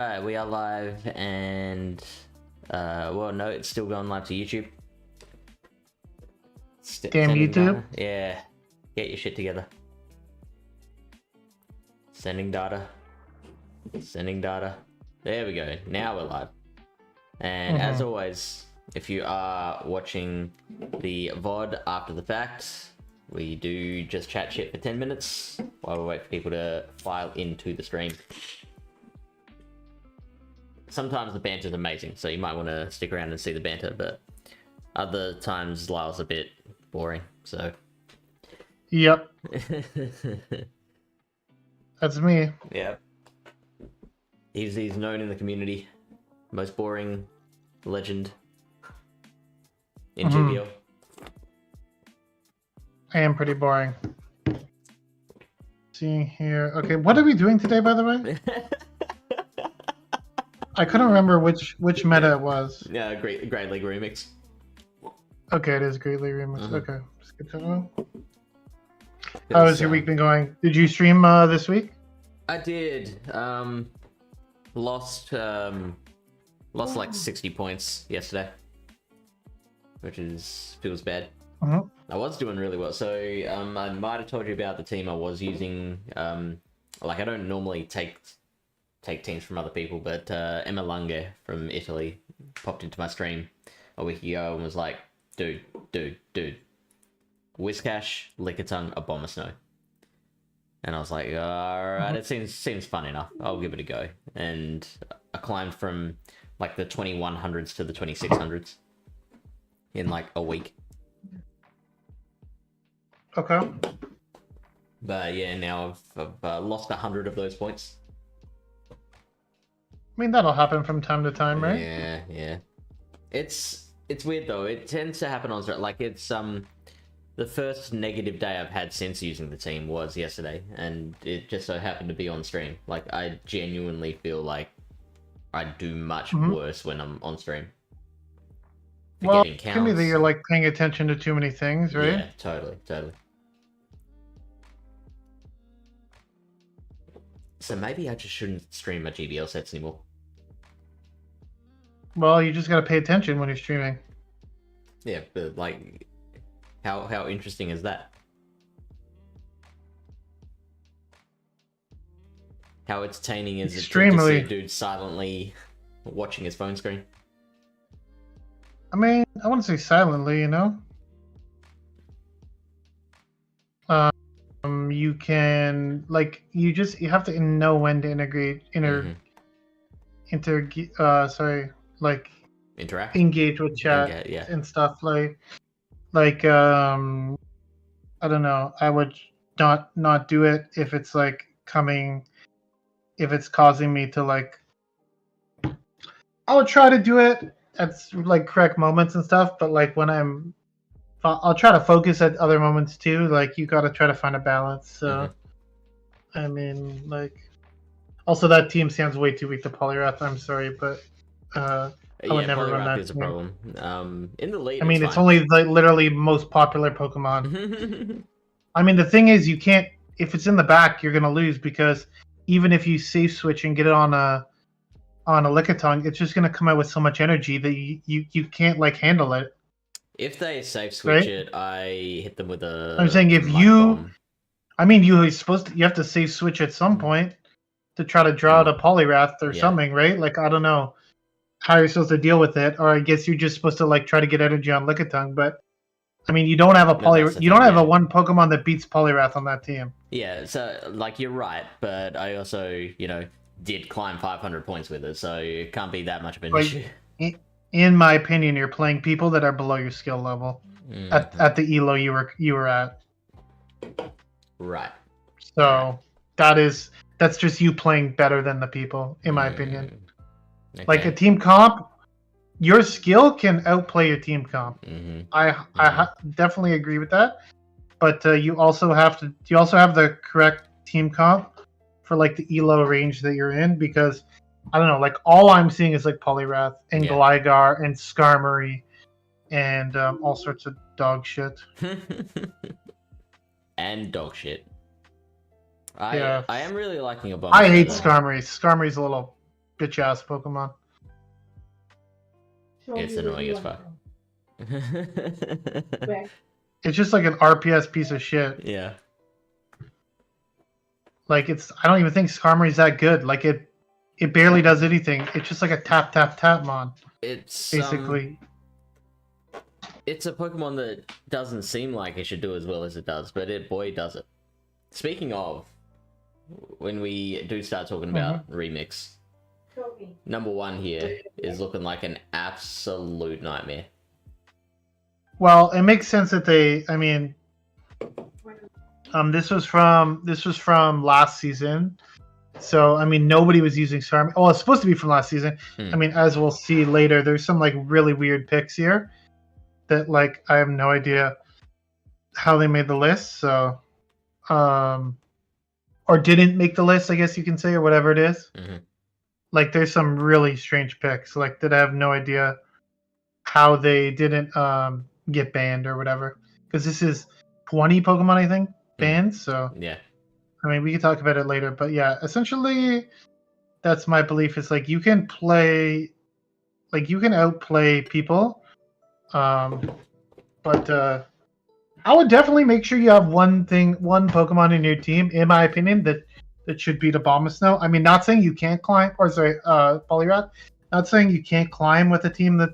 Alright, we are live and well no, it's still going live to YouTube. Damn YouTube. Data. Yeah. Get your shit together. Sending data. Sending data. There we go. Now we're live. And as always, if you are watching the VOD after the fact, we do just chat shit for 10 minutes while we wait for people to file into the stream. Sometimes the banter's amazing, so you might want to stick around and see the banter, but other times Lyle's a bit boring, so... Yep. That's me. Yep. He's known in the community. Most boring legend in GBL. I am pretty boring. Seeing here. Okay, what are we doing today, by the way? I couldn't remember which meta it was. Yeah, Great League Remix. Okay, it is Great League Remix. Okay, it's good to know. How has your week been going? Did you stream this week? I did. Lost like 60 points yesterday, which feels bad. I was doing really well, so I might have told you about the team I was using. Like I don't normally take teams from other people, but Emma Lange from Italy popped into my stream a week ago and was like, dude, Whiscash, Lickitung, Abomasnow. And I was like, alright, it seems fun enough. I'll give it a go. And I climbed from like the 2100s to the 2600s in like a week. Okay. But yeah, now I've lost 100 of those points. I mean, that'll happen from time to time, right? Yeah. It's weird though. It tends to happen on like it's the first negative day I've had since using the team was yesterday, and it just so happened to be on stream. Like I genuinely feel like I do much worse when I'm on stream. Well, it can be that you're like paying attention to too many things, right? Yeah, totally. So maybe I just shouldn't stream my GBL sets anymore. Well, you just gotta pay attention when you're streaming. Yeah, but like, how interesting is that? How entertaining is it to see a dude silently watching his phone screen? I mean, I wouldn't say silently, you know? You can, like, you have to know when to interact, engage with chat and stuff. Like, I don't know, I would not do it if it's like if it's causing me to like, I would try to do it at like correct moments and stuff, but like when I'll try to focus at other moments too. Like you got to try to find a balance. So, I mean, like, also that team sounds way too weak to Poliwrath. I'm sorry, but I would never run that. Is a problem. In the lead, I mean, it's only like literally most popular Pokemon. I mean, the thing is, you can't. If it's in the back, you're gonna lose because even if you safe switch and get it on a Lickitung, it's just gonna come out with so much energy that you can't like handle it. If they safe switch it, I hit them with a... I'm saying if you... Bomb. I mean, you have to safe switch at some point to try to draw out a Poliwrath or something, right? Like, I don't know how you're supposed to deal with it, or I guess you're just supposed to, like, try to get energy on Lickitung, but, I mean, you don't have a Poliwrath... You don't have a one Pokemon that beats Poliwrath on that team. Yeah, so, like, you're right, but I also, you know, did climb 500 points with it, so it can't be that much of an issue. In my opinion, you're playing people that are below your skill level at the elo you were at. Right. So that's just you playing better than the people, in my opinion. Okay. Like a team comp, your skill can outplay your team comp. I definitely agree with that. But you also have the correct team comp for like the elo range that you're in, because I don't know, like all I'm seeing is like Poliwrath and Gligar and Skarmory and all sorts of dog shit. And dog shit. I am really liking a bomb. I hate Skarmory. Skarmory's a little bitch ass Pokemon. It's annoying as fuck. It's just like an RPS piece of shit. Yeah. Like I don't even think Skarmory's that good. Like it barely does anything. It's just like a tap tap tap mon. It's basically. It's a Pokemon that doesn't seem like it should do as well as it does, but boy does it. Speaking of, when we do start talking about remix, number 1 here is looking like an absolute nightmare. Well, it makes sense that they. I mean, this was from last season, so I mean nobody was using Skarmory. Oh, it's supposed to be from last season. I mean, as we'll see later, there's some like really weird picks here that like I have no idea how they made the list. So, or didn't make the list, I guess you can say, or whatever it is. Like there's some really strange picks like that I have no idea how they didn't get banned or whatever, because this is 20 Pokemon I think banned. So yeah, I mean we can talk about it later, but yeah, essentially that's my belief. Is like you can play, like you can outplay people, but I would definitely make sure you have one Pokemon in your team, in my opinion, that should beat a Abomasnow. I mean, not saying you can't climb, or sorry, Poliwrath. Not saying you can't climb with a team that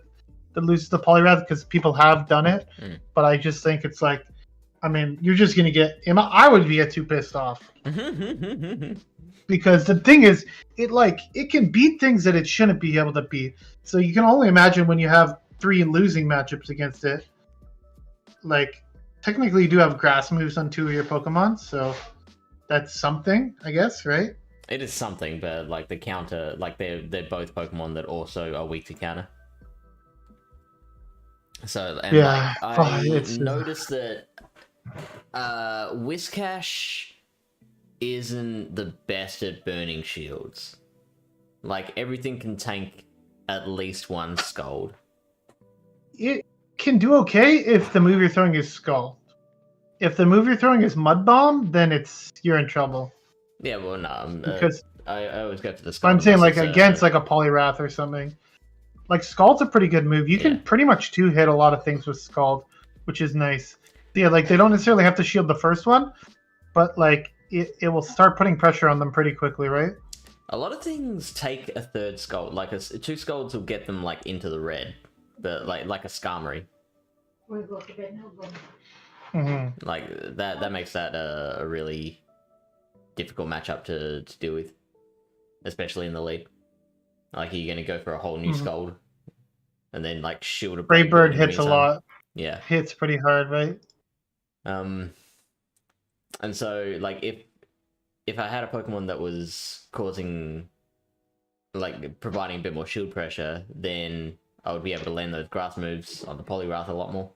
loses to Poliwrath, because people have done it. But I just think it's like, I mean, you're just gonna get. I would get too pissed off. Because the thing is, it can beat things that it shouldn't be able to beat. So you can only imagine when you have 3 losing matchups against it. Like, technically you do have grass moves on 2 of your Pokemon, so that's something, I guess, right? It is something, but like the counter, like they're both Pokemon that also are weak to counter. So and yeah, like, I noticed that Whiscash isn't the best at burning shields. Like everything can tank at least 1 Scald. It can do okay if the move you're throwing is Scald. If the move you're throwing is Mud Bomb, then you're in trouble. Yeah, well, no, because I always go for the Scald. I'm saying like against like a Poliwrath or something. Like Scald's a pretty good move. You can pretty much 2-hit a lot of things with Scald, which is nice. Yeah, like they don't necessarily have to shield the first one, but like it will start putting pressure on them pretty quickly, right? A lot of things take a 3rd Scald. Like 2 Scalds will get them like into the red, but like a Skarmory. Like that makes that a really difficult matchup to deal with, especially in the league. Like you're gonna go for a whole new Scald, and then like shield a Braybird hits a lot. Yeah, hits pretty hard, right? And so like if I had a Pokemon that was causing, like providing a bit more shield pressure, then I would be able to land those grass moves on the Poliwrath a lot more.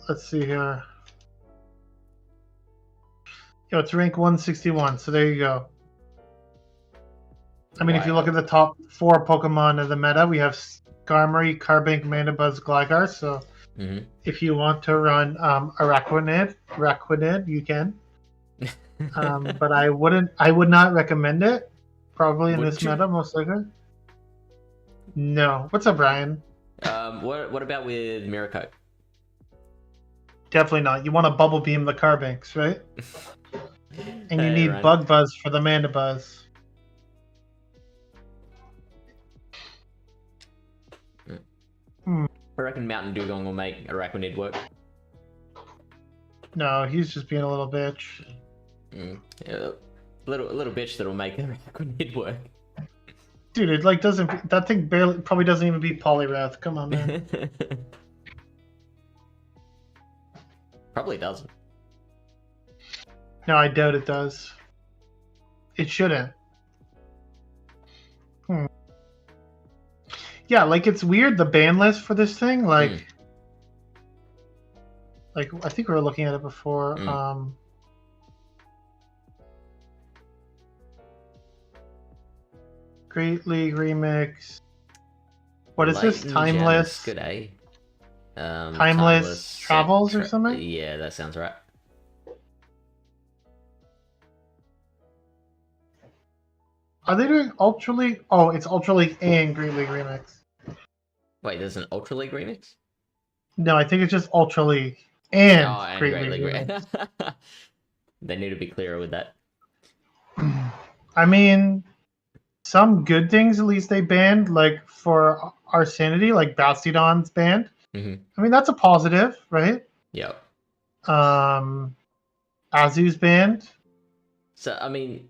Let's see here. Yo, it's rank 161, so there you go. I mean, if you look at the top 4 Pokemon of the meta, we have Skarmory, Carbink, Mandibuzz, Gligar. So if you want to run Araquanid, you can. But I would not recommend it. Probably in this meta, most likely. No. What's up, Brian? What about with Miracle? Definitely not. You want to Bubble Beam the Carbinks, right? And you need Bug Buzz for the Mandibuzz. I reckon Mountain Dugong will make Araquanid work. No, he's just being a little bitch. Yeah, little bitch that'll make Araquanid work. Dude, it like doesn't. That thing probably doesn't even beat Poliwrath. Come on, man. Probably doesn't. No, I doubt it does. It shouldn't. Yeah, like it's weird the ban list for this thing. Like I think we were looking at it before. Great League Remix. What is this? Timeless. Good, eh? Timeless Travels or something? Yeah, that sounds right. Are they doing Ultra League? Oh, it's Ultra League and Great League Remix. Wait, there's an Ultra League remix? No, I think it's just Ultra League and Great League Remix. They need to be clearer with that. I mean, some good things at least they banned, like for our sanity, like Bastidon's banned. Mm-hmm. I mean, that's a positive, right? Yep. Azu's banned. So, I mean,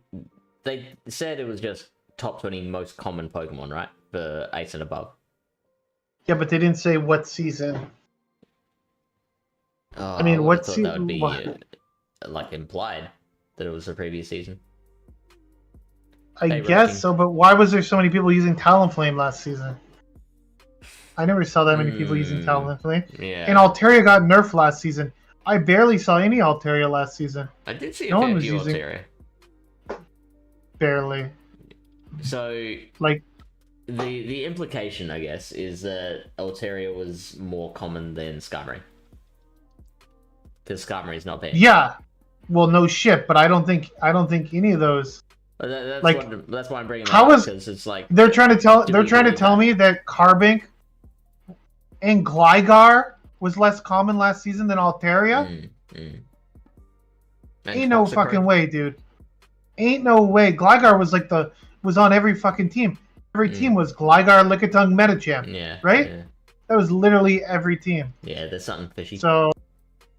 they said it was just top 20 most common Pokemon, right? For 8 and above. Yeah, but they didn't say what season. Oh, I mean, what season? That would be like implied that it was the previous season. I guess so, but why was there so many people using Talonflame last season? I never saw that many people using Talonflame. Yeah. And Altaria got nerfed last season. I barely saw any Altaria last season. I did see a fair few Altaria. Barely. So, like, the implication, I guess, is that Altaria was more common than Skarmory. Because Skarmory is not banned. Yeah. Well, no shit, but I don't think any of those. That's why I'm bringing that up, because it's like they're trying to tell me that Carbink and Gligar was less common last season than Altaria. Ain't no fucking way, dude. Ain't no way. Gligar was on every fucking team. Every team was Gligar, Lickitung, Medicham. Yeah. Right? Yeah. That was literally every team. Yeah, there's something fishy. So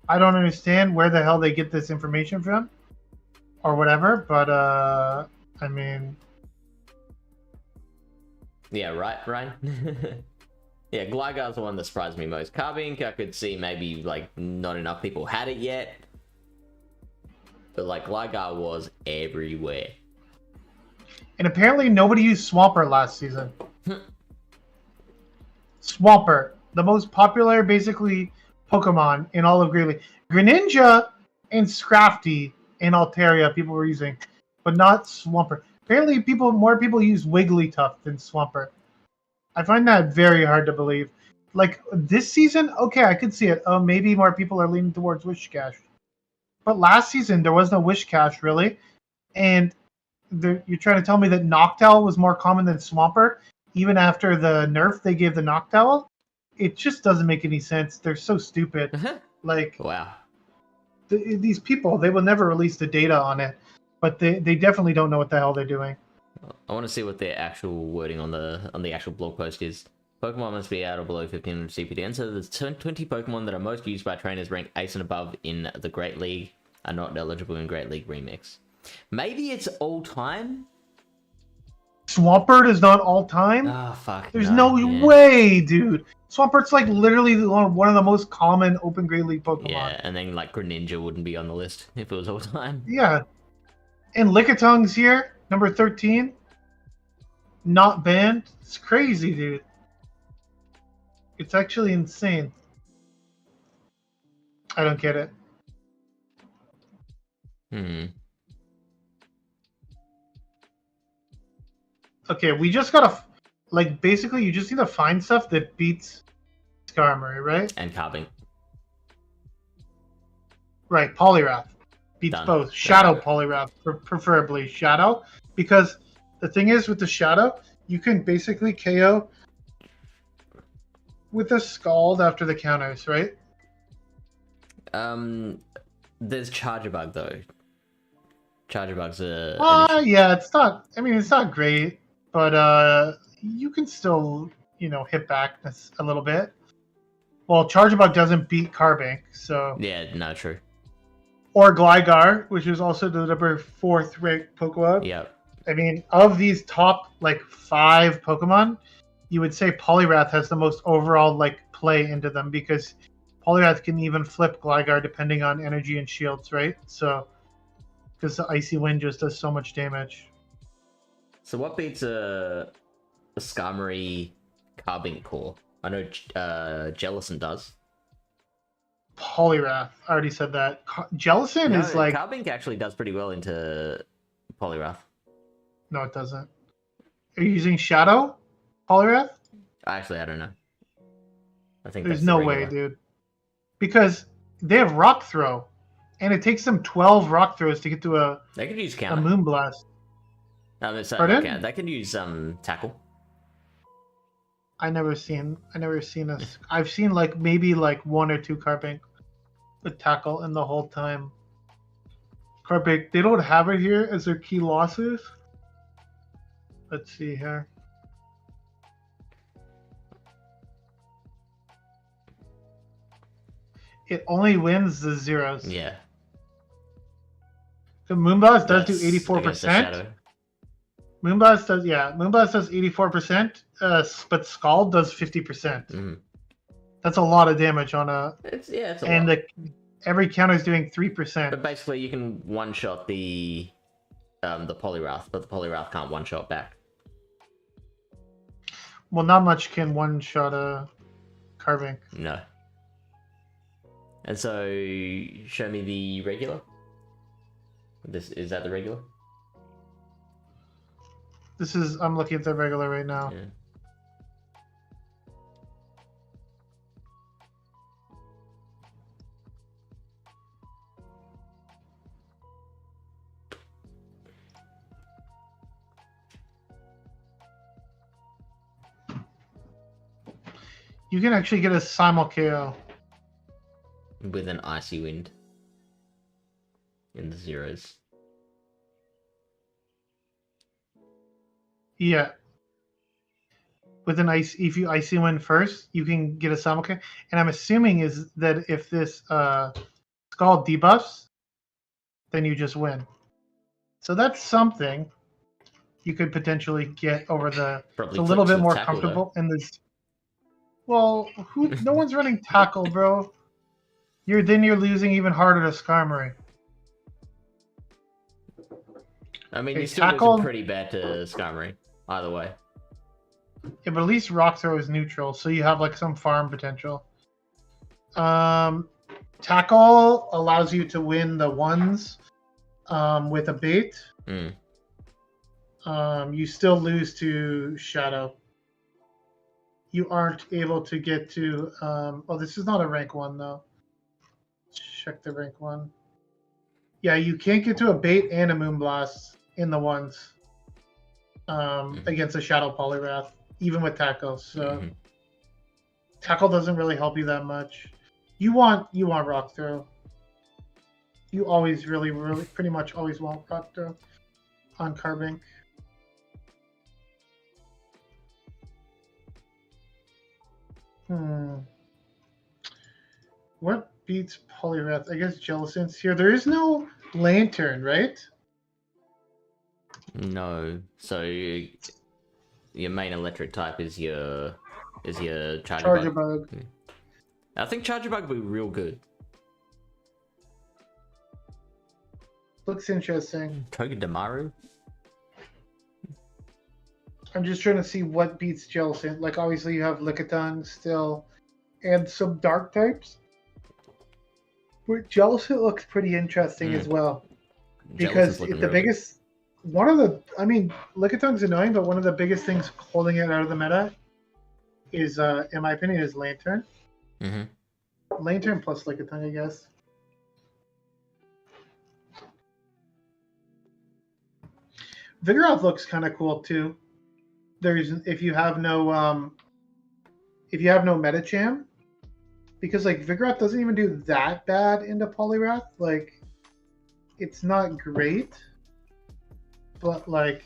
I don't understand where the hell they get this information from. Or whatever, but I mean, yeah, right, Ryan. Yeah, Gligar's the one that surprised me most. Carbink, I could see maybe like not enough people had it yet, but like Gligar was everywhere. And apparently nobody used Swampert last season. Swampert, the most popular basically Pokemon in all of Great League. Greninja and Scrafty in Altaria people were using, but not Swampert. Apparently more people use Wigglytuff than Swampert. I find that very hard to believe. Like this season, okay, I could see it. Oh, maybe more people are leaning towards Whiscash. But last season there was no Whiscash really, and you're trying to tell me that Noctowl was more common than Swampert, even after the nerf they gave the Noctowl? It just doesn't make any sense. They're so stupid. Like, wow. These people, they will never release the data on it, but they definitely don't know what the hell they're doing. I want to see what their actual wording on the actual blog post is. Pokemon must be out or below 1500 CPD. And so the 20 Pokemon that are most used by trainers ranked 8 and above in the Great League are not eligible in Great League Remix. Maybe it's all time? Swampert is not all time? Oh, fuck. There's no way, dude. Swampert's like literally one of the most common Open Great League Pokemon. Yeah, and then like Greninja wouldn't be on the list if it was all time. Yeah. And Lickiting's here, number 13. Not banned. It's crazy, dude. It's actually insane. I don't get it. Okay, we just gotta, like, basically you just need to find stuff that beats Skarmory, right? And Carbink. Right, Poliwrath. Beats both. Shadow Poliwrath, preferably Shadow. Because the thing is, with the Shadow, you can basically KO with a Scald after the counters, right? There's Chargebug, though. Chargebug's yeah, it's not, I mean, it's not great, but you can still, hit back a little bit. Well, Chargebug doesn't beat Carbink, so... Yeah, no, true. Or Gligar, which is also the number 4th ranked Pokemon. Yep. I mean, of these top, 5 Pokemon, you would say Poliwrath has the most overall, play into them, because Poliwrath can even flip Gligar depending on energy and shields, right? So, because the Icy Wind just does so much damage. So what beats a Skarmory Carbink core? I know Jellicent does. Poliwrath. I already said that. Jellicent is like... Carbink actually does pretty well into Poliwrath. No, it doesn't. Are you using Shadow Poliwrath? Actually, I don't know. I think there's no way, dude. Because they have Rock Throw, and it takes them 12 Rock Throws to get to They could use Counter. A Moonblast. They can use tackle. I never seen us. I've seen like maybe like 1 or 2 Carbink with tackle in the whole time. Carbink, they don't have it here as their key losses. Let's see here. It only wins the zeros. Yeah. So Moonblast does do 84%. Moonblast does 84%, but Scald does 50%. Mm-hmm. That's a lot of damage on a. It's a lot. Every counter is doing 3%. But basically, you can one-shot the Poliwrath, but the Poliwrath can't one-shot back. Well, not much can one-shot a Carbink. No. And so, show me the regular. Is that the regular? I'm looking at the regular right now. Yeah. You can actually get a simul KO. With an Icy Wind. In the zeros. Yeah. With an if you Icy Wind first, you can get a simul KO. And I'm assuming is that if this Scald debuffs, then you just win. So that's something you could potentially get over the. It's a little bit more comfortable in this. Well, no one's running tackle, bro. You're losing even harder to Skarmory. I mean, you're still losing pretty bad to Skarmory, either way. Yeah, but at least Rock Throw is neutral, so you have like some farm potential. Tackle allows you to win the ones with a bait. You still lose to Shadow. You aren't able to get to. Oh, this is not a rank 1 though. Check the rank 1. Yeah, you can't get to a bait and a Moonblast in the ones against a Shadow Poliwrath, even with tackle. So tackle doesn't really help you that much. You want Rock Throw. You always pretty much always want Rock Throw on Carbink. What beats Poliwrath? I guess Jellicent's here. There is no Lantern, right? No. So your main electric type is your Charger Bug. Yeah. I think Charger Bug would be real good. Looks interesting. Togedemaru? I'm just trying to see what beats Jellicent. Like, obviously you have Lickitung still, and some dark types. But Jellicent looks pretty interesting as well. Because the biggest... Lickitung's annoying, but one of the biggest things holding it out of the meta is, in my opinion, is Lantern. Lantern plus Lickitung, I guess. Vigoroth looks kind of cool too. If you have no Metacham, because like Vigoroth doesn't even do that bad into Poliwrath. Like, it's not great, but like,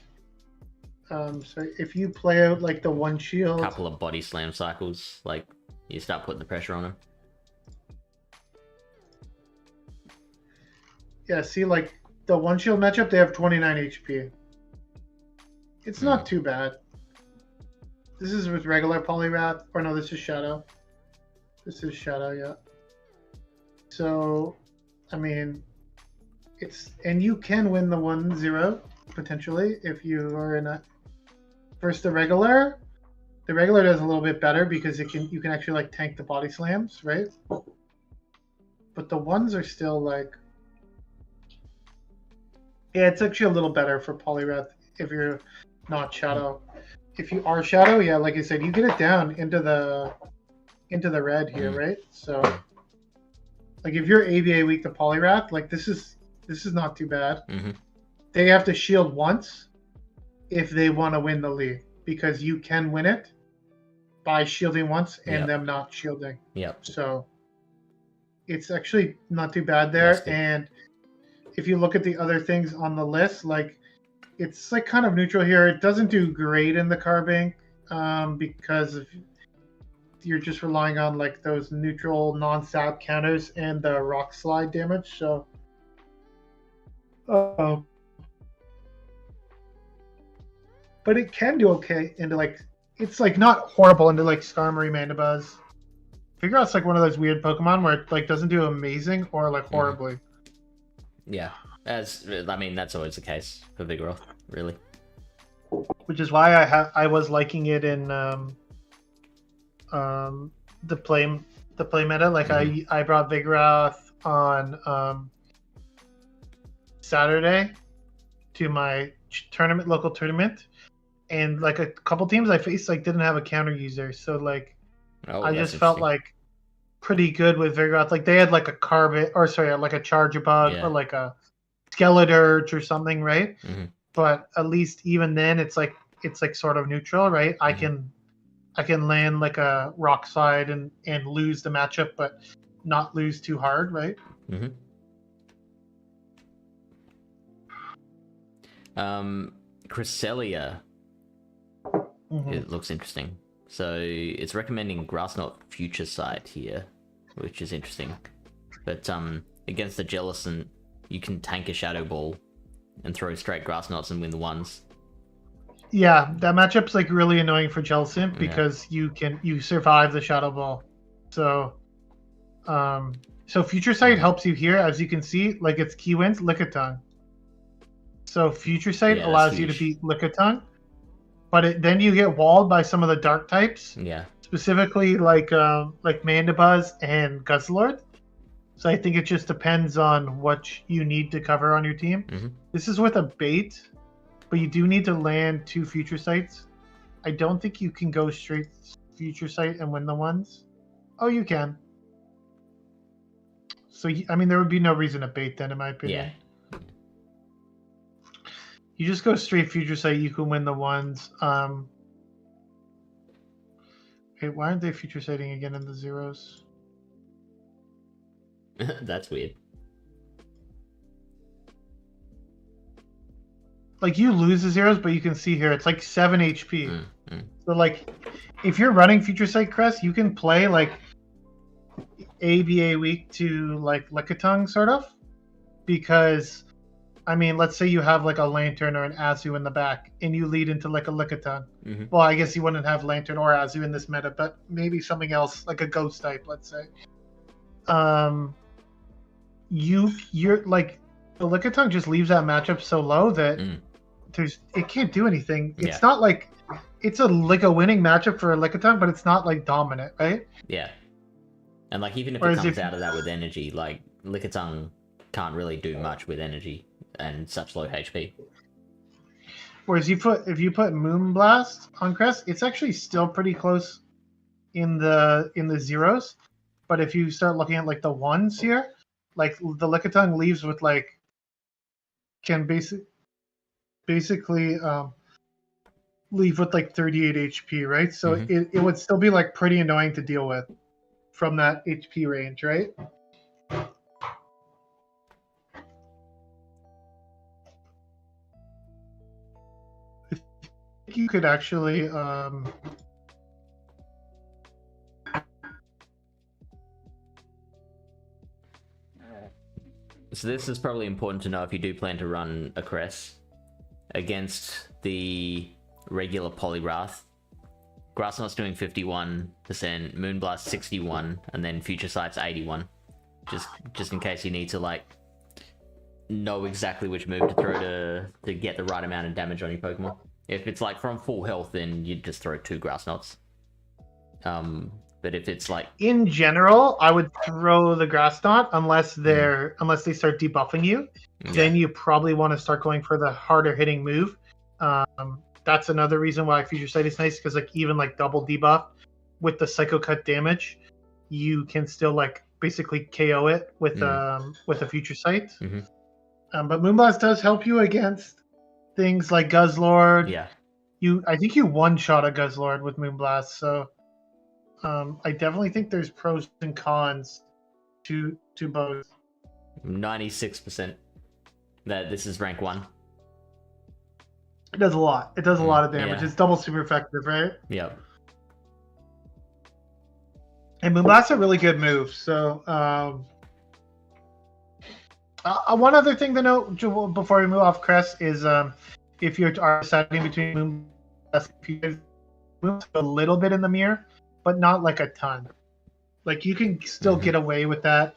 if you play out like the one shield, a couple of body slam cycles, like you start putting the pressure on him. Yeah, see, like the one shield matchup, they have 29 HP. It's not too bad. This is with regular Poliwrath, or no, this is Shadow. This is Shadow, yeah. So, I mean, and you can win the 1-0 potentially if you are in a. First, the regular does a little bit better because you can actually like tank the body slams, right? But the ones are still like, yeah, it's actually a little better for Poliwrath if you're not Shadow. If you are Shadow, yeah, like I said, you get it down into the red here, right? So, like if you're AVA weak to Poliwrath, like this is not too bad. They have to shield once, if they want to win the league, because you can win it by shielding once and them not shielding. Yep. So it's actually not too bad there. And if you look at the other things on the list, like it's like kind of neutral here. It doesn't do great in the carbink because you're just relying on like those neutral non-sap counters and the rock slide damage. So but it can do okay into like, it's like not horrible into like Skarmory, Mandibuzz. Figure out's like one of those weird Pokemon where it like doesn't do amazing or like horribly. Yeah, that's always the case for Vigoroth, really. Which is why I was liking it in the play meta. Like I brought Vigoroth on Saturday to my local tournament, and like a couple teams I faced like didn't have a counter user, so like I just felt like pretty good with Vigoroth. Like they had like a like a Charjabug or like a Skeleturge or something, right? But at least even then it's like sort of neutral, right? I can land like a rock slide and lose the matchup, but not lose too hard, right? Cresselia. It looks interesting. So it's recommending Grass Knot Future Sight here, which is interesting. But against the Jellicent, you can tank a Shadow Ball and throw straight Grass Knots and win the ones. Yeah, that matchup's like really annoying for Jellicent because you survive the Shadow Ball. So Future Sight helps you here, as you can see, like its key wins Lickitung. So Future Sight allows you to beat Lickitung, but then you get walled by some of the dark types. Yeah. Specifically like Mandibuzz and Guzzlord. So I think it just depends on what you need to cover on your team. This is with a bait, but you do need to land 2 Future Sights. I don't think you can go straight Future Sight and win the ones. Oh, you can. So I mean, there would be no reason to bait then, in my opinion. Yeah. You just go straight Future Sight, you can win the ones. Hey, why aren't they Future Sighting again in the zeros? That's weird. Like you lose the zeros, but you can see here it's like 7 HP. So like, if you're running Future Sight Crest, you can play like ABA weak to like Lickitung sort of, because I mean, let's say you have like a Lantern or an Azu in the back, and you lead into like a Lickitung. Well, I guess you wouldn't have Lantern or Azu in this meta, but maybe something else like a Ghost type, let's say. You're like, the Lickitung just leaves that matchup so low that it can't do anything. It's not like it's a winning matchup for a Lickitung, but it's not like dominant, right? Yeah. And like even if it comes out of that with energy, like Lickitung can't really do much with energy and such low HP. Whereas if you put Moonblast on Crest, it's actually still pretty close in the zeros. But if you start looking at like the ones here, like the Lickitung leaves with like can basically leave with like 38 HP, right? So it would still be like pretty annoying to deal with from that HP range, right? You could actually so this is probably important to know if you do plan to run a Crest against the regular Poliwrath. Grass Knot's doing 51%, Moonblast 61, and then Future Sight's 81. Just in case you need to like know exactly which move to throw to get the right amount of damage on your Pokemon. If it's like from full health, then you just throw 2 Grass Knots. But if it's like in general, I would throw the Grass Knot unless they start debuffing you. Then you probably want to start going for the harder hitting move. That's another reason why Future Sight is nice, because like even like double debuff with the Psycho Cut damage, you can still like basically KO it with a Future Sight. But Moonblast does help you against things like Guzzlord. Yeah. I think you one-shot a Guzzlord with Moonblast, so I definitely think there's pros and cons to both. 96% that this is rank 1. It does a lot. It does a lot of damage. Yeah. It's double super effective, right? Yep. And Moonblast's a really good move. So one other thing to note before we move off Crest is if you are deciding between Moonblast, if you move a little bit in the mirror, but not like a ton. Like you can still get away with that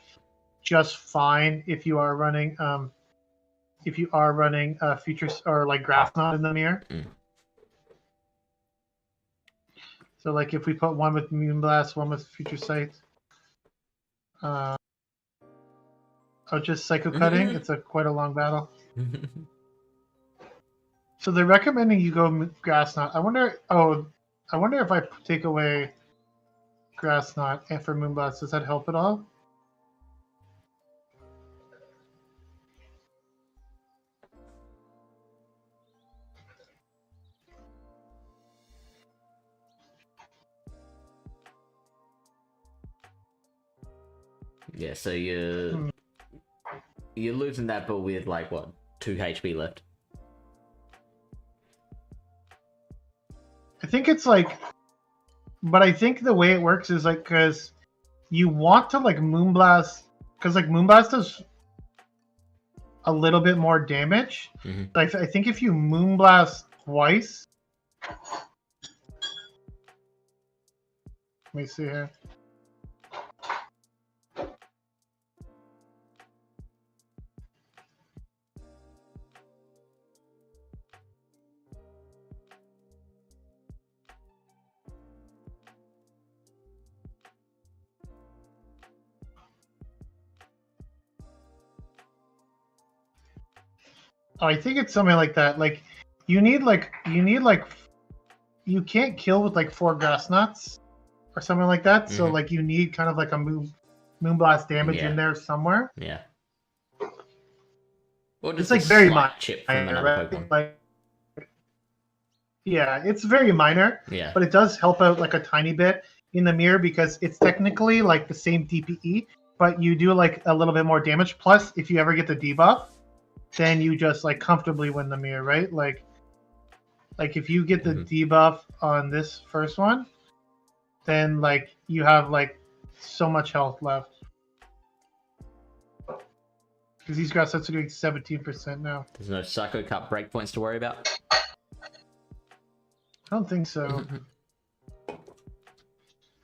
just fine if you are running features or like Graph Knot in the mirror. So like if we put one with Moonblast, one with Future Sight, just Psycho Cutting. It's quite a long battle. So they're recommending you go Grass Knot. I wonder if I take away Grass Knot and for Moonblast, does that help at all? Yeah, so you're losing that, but with like what, 2 HP left? I think it's like, but I think the way it works is like because you want to like Moonblast, because like Moonblast does a little bit more damage. Like I think if you Moonblast twice, let me see here. Oh, I think it's something like that. Like you can't kill with like 4 Grass Knots or something like that. So like you need kind of like a Moonblast damage in there somewhere. Yeah. Or just it's like very minor chip from another Pokemon. Like, yeah, it's very minor. Yeah. But it does help out like a tiny bit in the mirror because it's technically like the same DPE, but you do like a little bit more damage. Plus, if you ever get the debuff, then you just like comfortably win the mirror, right? Like if you get the debuff on this first one, then like you have like so much health left. Because these grass sets are doing 17% now. There's no Psycho Cup breakpoints to worry about? I don't think so.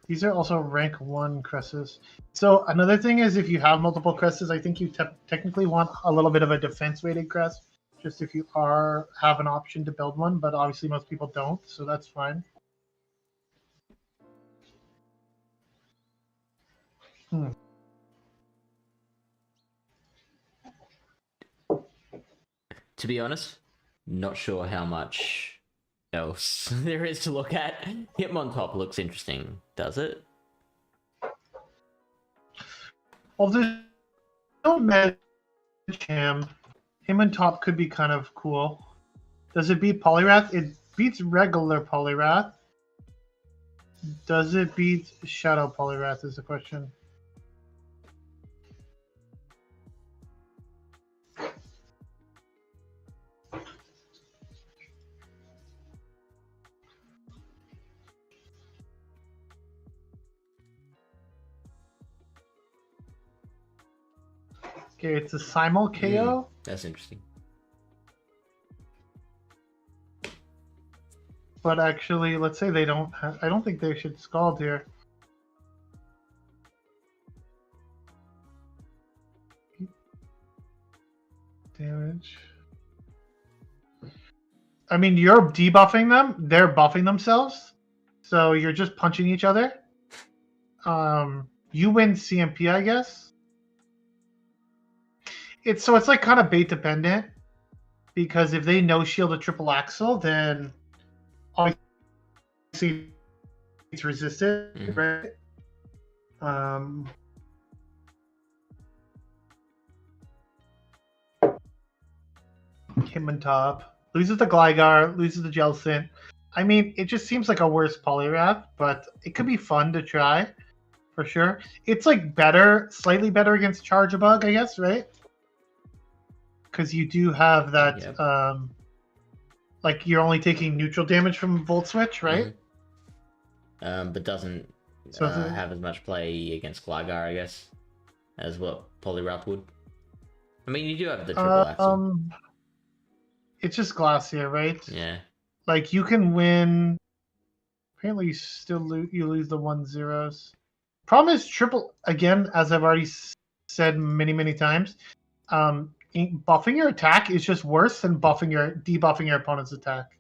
These are also rank 1 cresses. So another thing is if you have multiple cresses, I think you technically want a little bit of a defense weighted crest, just if you have an option to build one, but obviously most people don't, so that's fine. To be honest, not sure how much else there is to look at. Hitmontop looks interesting, does it? Well, there's no match him. Hitmontop could be kind of cool. Does it beat Poliwrath? It beats regular Poliwrath. Does it beat Shadow Poliwrath is the question. Okay, it's a simul KO. That's interesting. But actually, let's say they don't have, I don't think they should Scald here. Damage. I mean, you're debuffing them. They're buffing themselves. So you're just punching each other. You win CMP, I guess. It's like kind of bait dependent. Because if they no shield a triple axle, then obviously it's resisted, right? Hitmontop. loses the Gligar, loses the Jellicent. I mean, it just seems like a worse Poliwrath, but it could be fun to try, for sure. It's like better, slightly better against Charjabug, I guess, right? Because you do have that, Yep. Like you're only taking neutral damage from Volt Switch, right? But doesn't So have as much play against Gligar, I guess, as what Poliwrath would. I mean, you do have the triple axle. It's just Glacier, right? Yeah. Like you can win. Apparently, you still lose the 1-0s. Problem is triple again, as I've already said many times. Buffing your attack is just worse than debuffing your opponent's attack.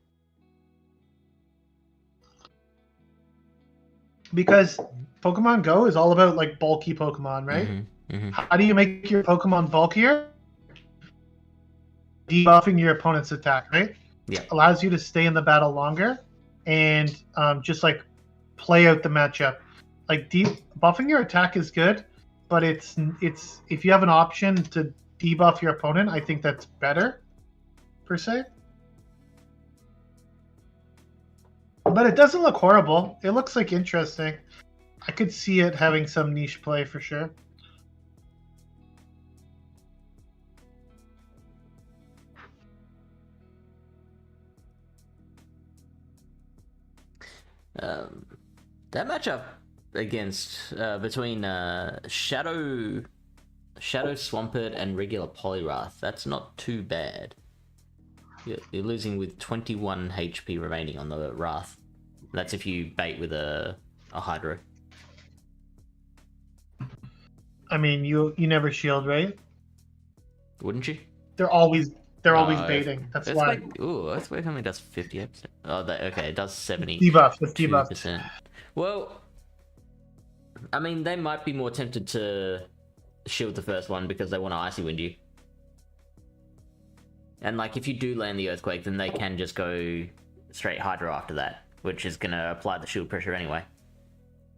Because Pokemon Go is all about like bulky Pokemon, right? How do you make your Pokemon bulkier? Debuffing your opponent's attack, right? Yeah. Allows you to stay in the battle longer and just like play out the matchup. Like buffing your attack is good, but it's if you have an option to debuff your opponent, I think that's better, per se. But it doesn't look horrible. It looks like interesting. I could see it having some niche play for sure. That matchup against between Shadow Swampert and regular Poliwrath, that's not too bad. You're losing with 21 HP remaining on the Wrath. That's if you bait with a Hydro. I mean, you never shield, right? Wouldn't you? They're always baiting. That's why. Earthquake only does 58%. Oh, okay, it does 70. Debuff. It's debuffed. Well, I mean, they might be more tempted to shield the first one because they want to Icy Wind you. And like, if you do land the Earthquake, then they can just go straight Hydro after that, which is going to apply the shield pressure anyway.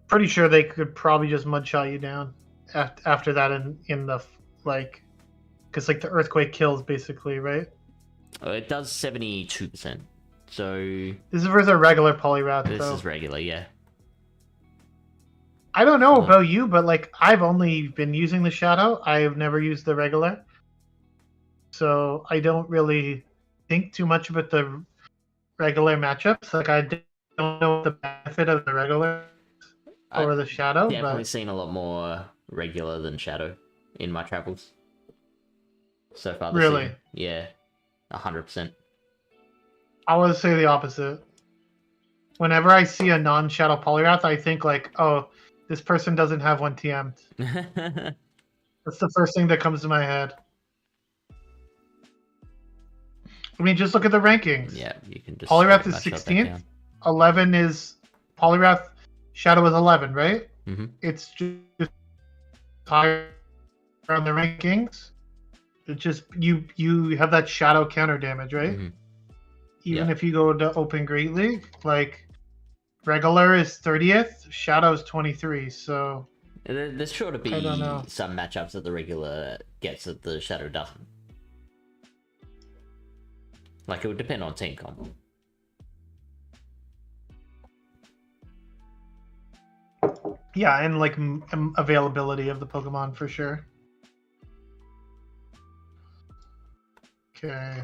Pretty sure they could probably just Mudshot you down after that in the, like, because like the Earthquake kills basically, right? It does 72%. So this is versus a regular Poliwrath. This is regular, yeah. I don't know about you, but like I've only been using the Shadow. I have never used the regular, so I don't really think too much about the regular matchups. Like I don't know the benefit of the regular over the Shadow. I've definitely seen a lot more regular than Shadow in my travels so far. Really? Season. Yeah, 100%. I would say the opposite. Whenever I see a non-Shadow Poliwrath, I think like, oh, this person doesn't have one TM'd. That's the first thing that comes to my head. I mean, just look at the rankings. Yeah, you can just. Poliwrath is 16th. 11 is Poliwrath. Shadow is 11, right? Mm-hmm. It's just higher on the rankings. It's just you have that Shadow counter damage, right? Mm-hmm. Even if you go to Open Great League, like regular is 30th, Shadow is 23. So there's sure to be some matchups that the regular gets that the Shadow doesn't. Like, it would depend on team comp. Yeah, and like availability of the Pokemon for sure. Okay.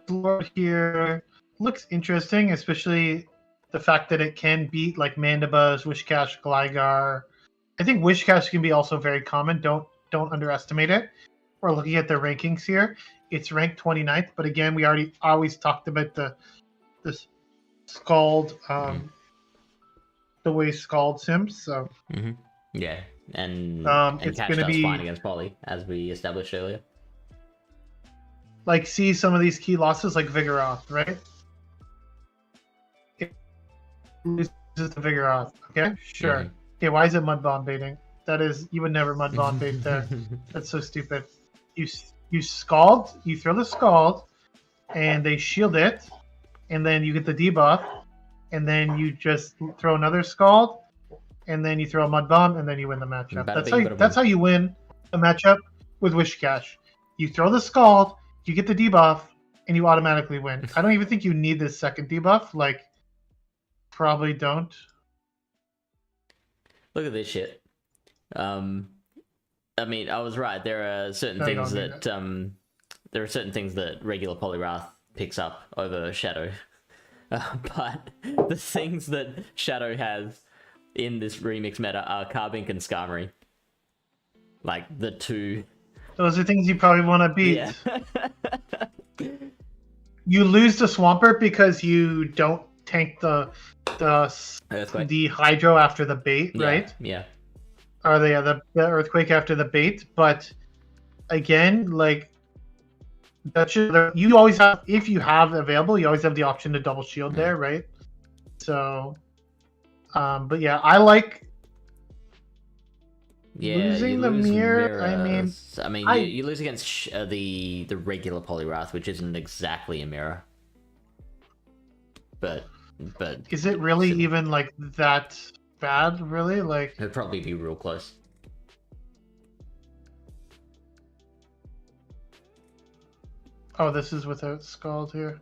Lord here looks interesting, especially the fact that it can beat like Mandibuzz, Whiscash, Gligar. I think Whiscash can be also very common. Don't underestimate it. We're looking at the rankings here. It's ranked 29th, but again, we always talked about the Scald, the way Scald sims. So yeah, and it's Catch going to does be fine against Poly, as we established earlier. Like, see some of these key losses, like Vigoroth, right? It loses to Vigoroth, okay? Sure. Okay, why is it Mud Bomb baiting? That is, you would never Mud Bomb bait there. That's so stupid. You Scald, you throw the Scald, and they shield it, and then you get the debuff, and then you just throw another Scald, and then you throw a Mud Bomb, and then you win the matchup. That's how you win a matchup with Whiscash. You throw the Scald, you get the debuff, and you automatically win. I don't even think you need this second debuff. Like, probably don't. Look at this shit. I mean, I was right. There are certain things that regular Poliwrath picks up over Shadow, but the things that Shadow has in this remix meta are Carbink and Skarmory. Like the two. Those are things you probably want to beat. Yeah. You lose the Swampert because you don't tank the Hydro after the bait, right? Yeah. Or the Earthquake after the bait, but again, like you always have, if you have available, you always have the option to double shield there, right? So, but yeah, I like losing the mirror. I mean, you lose against the regular Poliwrath, which isn't exactly a mirror, but is it really even like that bad? Really, like it'd probably be real close. Oh, this is without Scald here.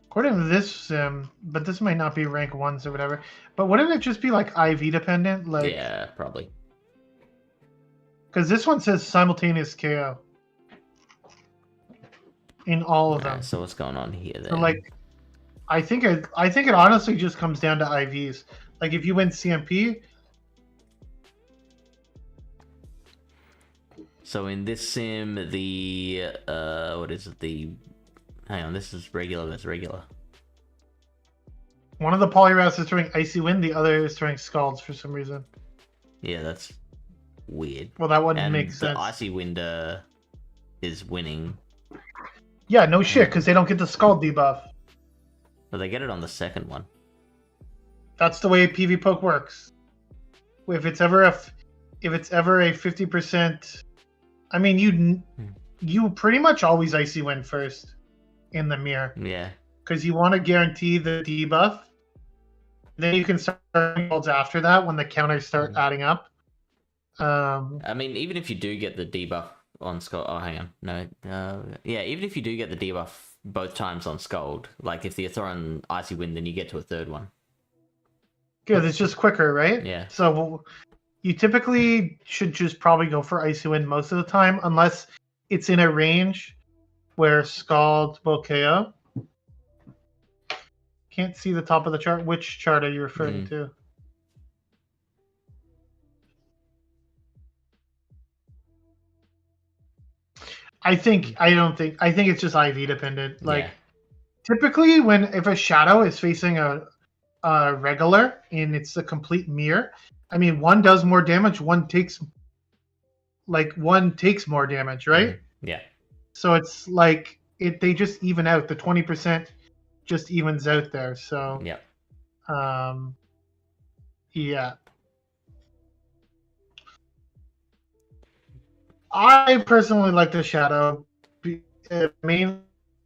According to this sim, but this might not be rank 1s or whatever. But wouldn't it just be like IV dependent? Like, yeah, probably. Because this one says simultaneous KO in all of them. So what's going on here then? So like, I think it honestly just comes down to IVs. Like if you win CMP. So in this sim, the what is it? Hang on, this is regular. That's regular. One of the Poliwraths is throwing Icy Wind. The other is throwing Scalds for some reason. Yeah, that's weird. Well, that wouldn't make sense. The Icy Wind is winning. Yeah, no shit, because they don't get the Scald debuff. But they get it on the second one. That's the way PV Poke works. If it's ever a 50%, I mean you pretty much always Icy Wind first in the mirror. Yeah. Because you want to guarantee the debuff. Then you can start builds after that when the counters start adding up. I mean, even if you do get the debuff on Scald, oh, hang on, no, yeah, even if you do get the debuff both times on Scald, like if you're throwing Icy Wind, then you get to a third one. Good, it's just quicker, right? Yeah. So you typically should just probably go for Icy Wind most of the time, unless it's in a range where Scald will KO. Can't see the top of the chart. Which chart are you referring to? I think it's just IV dependent. Like typically if a Shadow is facing a regular and it's a complete mirror, I mean one does more damage, one takes more damage, right? Yeah. So it's like they just even out. The 20% just evens out there. So yeah. Yeah. I personally like the Shadow,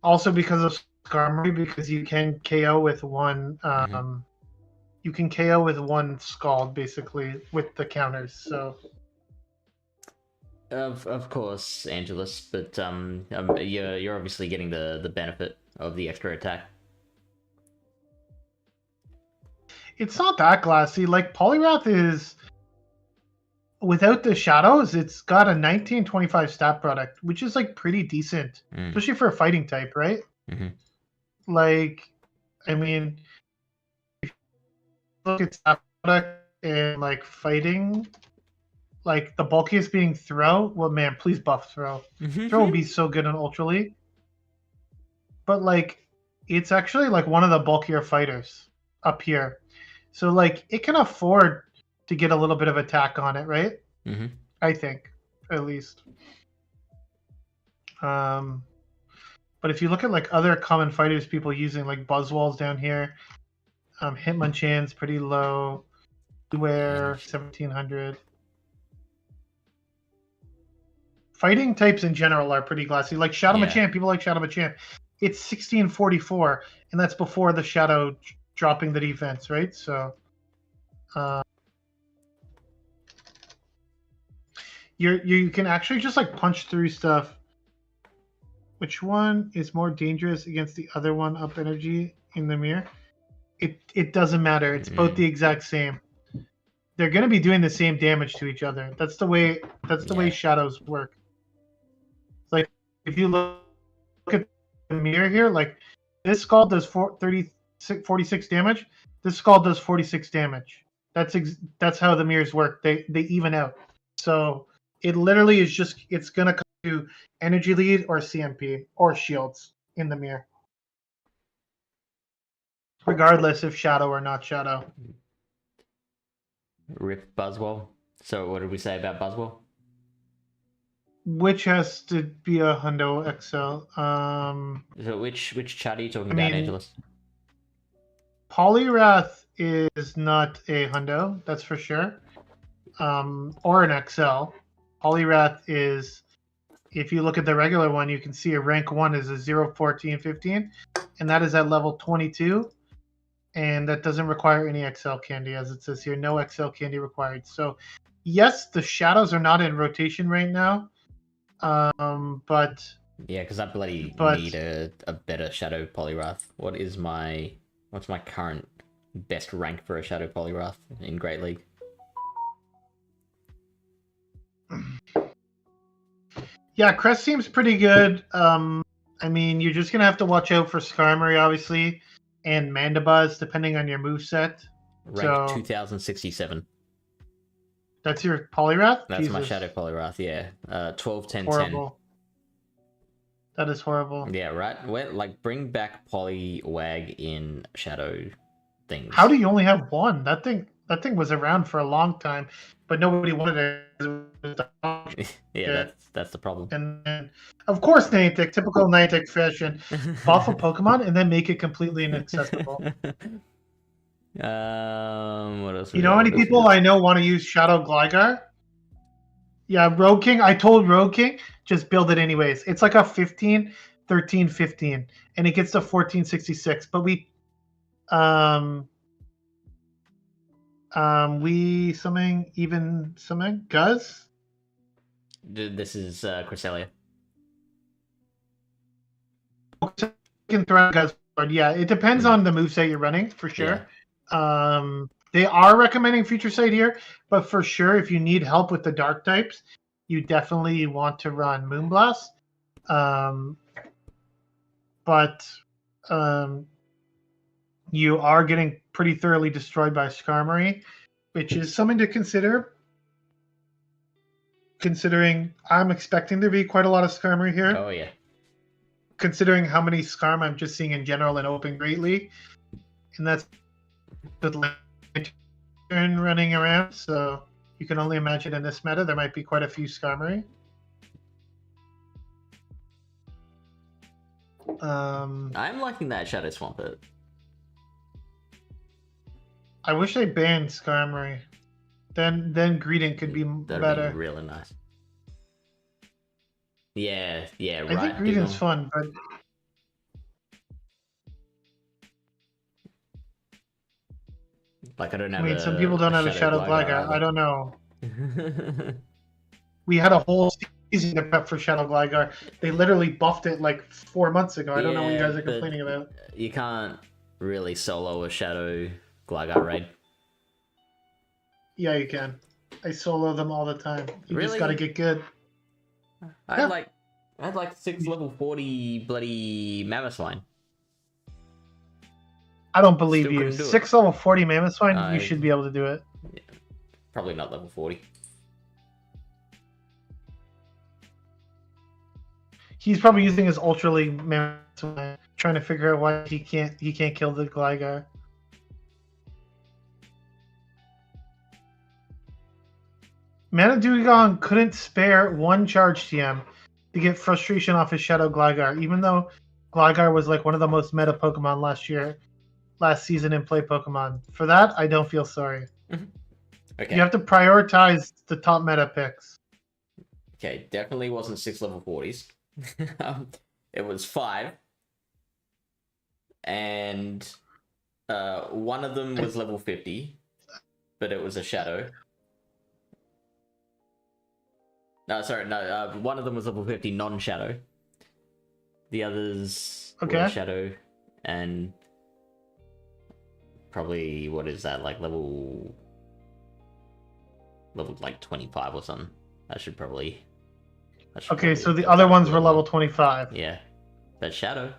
also because of Skarmory, because you can KO with one. You can KO with one Scald basically with the counters. So. Of course, Angelus, but you're obviously getting the benefit of the extra attack. It's not that glassy. Like Poliwrath is. Without the shadows, it's got a 1925 stat product, which is like pretty decent, especially for a fighting type, right? Like, I mean, if you look at stat product and like fighting, like the bulkiest being throw. Well, man, please buff throw. Throw would be so good in Ultra League. But like, it's actually like one of the bulkier fighters up here, so like it can afford to get a little bit of attack on it, right? I think, at least. But if you look at like other common fighters people using, like Buzzwall's down here, Hitmonchan's pretty low, Beware 1700. Fighting types in general are pretty glassy. Like Shadow Machamp, people like Shadow Machamp. It's 1644, and that's before the Shadow dropping the defense, right? So. You can actually just like punch through stuff. Which one is more dangerous against the other one up energy in the mirror? It doesn't matter. It's both the exact same. They're gonna be doing the same damage to each other. That's the way shadows work. Like if you look at the mirror here, like this skull does 46 damage. This skull does 46 damage. That's how the mirrors work. They even out. So it literally is just it's gonna come to energy lead or CMP or shields in the mirror, regardless if shadow or not shadow. Rip Buzzwell. So what did we say about Buzzwell? Which has to be a Hundo XL. So which chat are you talking about, Angelus? Poliwrath is not a Hundo, that's for sure. Or an XL. Poliwrath is, if you look at the regular one, you can see a rank 1 is a 0, 14, 15, and that is at level 22. And that doesn't require any XL candy, as it says here. No XL candy required. So, yes, the shadows are not in rotation right now. But yeah, because I bloody need a better Shadow Poliwrath. What's my current best rank for a Shadow Poliwrath in Great League? Yeah, Crest seems pretty good. I mean, you're just gonna have to watch out for Skarmory, obviously, and Mandibuzz, depending on your moveset. Rank 2067. That's your Poliwrath? That's my Shadow Poliwrath, yeah. 12, 10, horrible. 10. That is horrible. Yeah, right? Like, bring back Poliwag in Shadow things. How do you only have one? That thing was around for a long time, but nobody wanted it. Yeah, that's the problem. And then, of course, Niantic, typical Niantic fashion, buff a Pokemon and then make it completely inaccessible. What else? You know how many people I know want to use Shadow Gligar? Yeah, Rogue King. I told Rogue King, just build it anyways. It's like a 15, 13, 15, and it gets to 1466. But we summon Guz. This is Cresselia. Can throw Guz. Yeah, it depends on the moveset you're running for sure. Yeah. They are recommending Future Sight here, but for sure, if you need help with the dark types, you definitely want to run Moonblast. But you are getting pretty thoroughly destroyed by Skarmory, which is something to consider. Considering I'm expecting there to be quite a lot of Skarmory here. Oh, yeah. Considering how many Skarm I'm just seeing in general in Open Great League. And that's the running around, so you can only imagine in this meta there might be quite a few Skarmory. I'm liking that Shadow Swampert. I wish they banned Skarmory. Then Greedent could be better. Be really nice. Yeah, right. I think Greedent's fun, but like I don't know. I mean, some people don't have a Shadow Gligar. I don't know. We had a whole season to prep for Shadow Gligar. They literally buffed it like 4 months ago. I don't know what you guys are complaining about. You can't really solo a Shadow Gligar raid. Yeah, you can. I solo them all the time. You just gotta get good. I had like 6 level 40 bloody Mammothswine. I don't believe you. 6 level 40 Mammothswine, you should be able to do it. Yeah. Probably not level 40. He's probably using his Ultra League Mammothswine, trying to figure out why he can't kill the Gligar. Manadugon couldn't spare one charge TM to get frustration off his Shadow Gligar, even though Gligar was like one of the most meta Pokemon last season in Play Pokemon. For that, I don't feel sorry. Okay. You have to prioritize the top meta picks. Okay, definitely wasn't 6 level 40s. It was 5. And one of them was level 50. but it was a shadow. No, sorry, no. One of them was level 50 non-shadow. The others were shadow, and probably what is that, like level like 25 or something. That should probably. Okay, so the other ones were level 25. Yeah, that's shadow.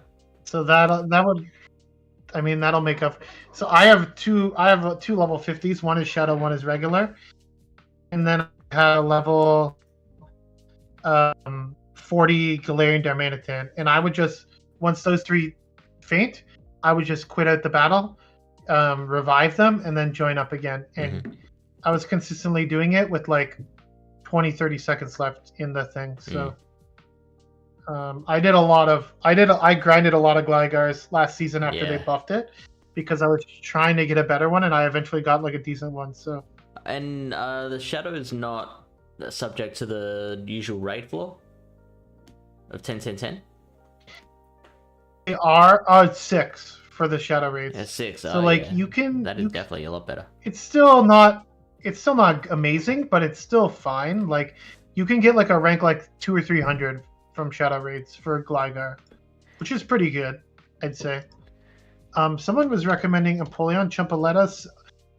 So that would, I mean, that'll make up. So I have two level 50s. One is shadow, one is regular, and then I had a level 40 Galarian Darmanitan, and I would just, once those three faint, I would just quit out the battle, revive them, and then join up again. And I was consistently doing it with like 20-30 seconds left in the thing. So I grinded a lot of Glygars last season after they buffed it, because I was trying to get a better one, and I eventually got like a decent one. So, and the shadow is not subject to the usual raid floor of 10-10-10. They are 6 for the shadow raids. Yeah, 6. So like you can. That is definitely a lot better. It's still not amazing, but it's still fine. Like you can get like a rank like 200 or 300 from shadow raids for Gligar, which is pretty good, I'd say. Someone was recommending Empoleon Chumpaletta's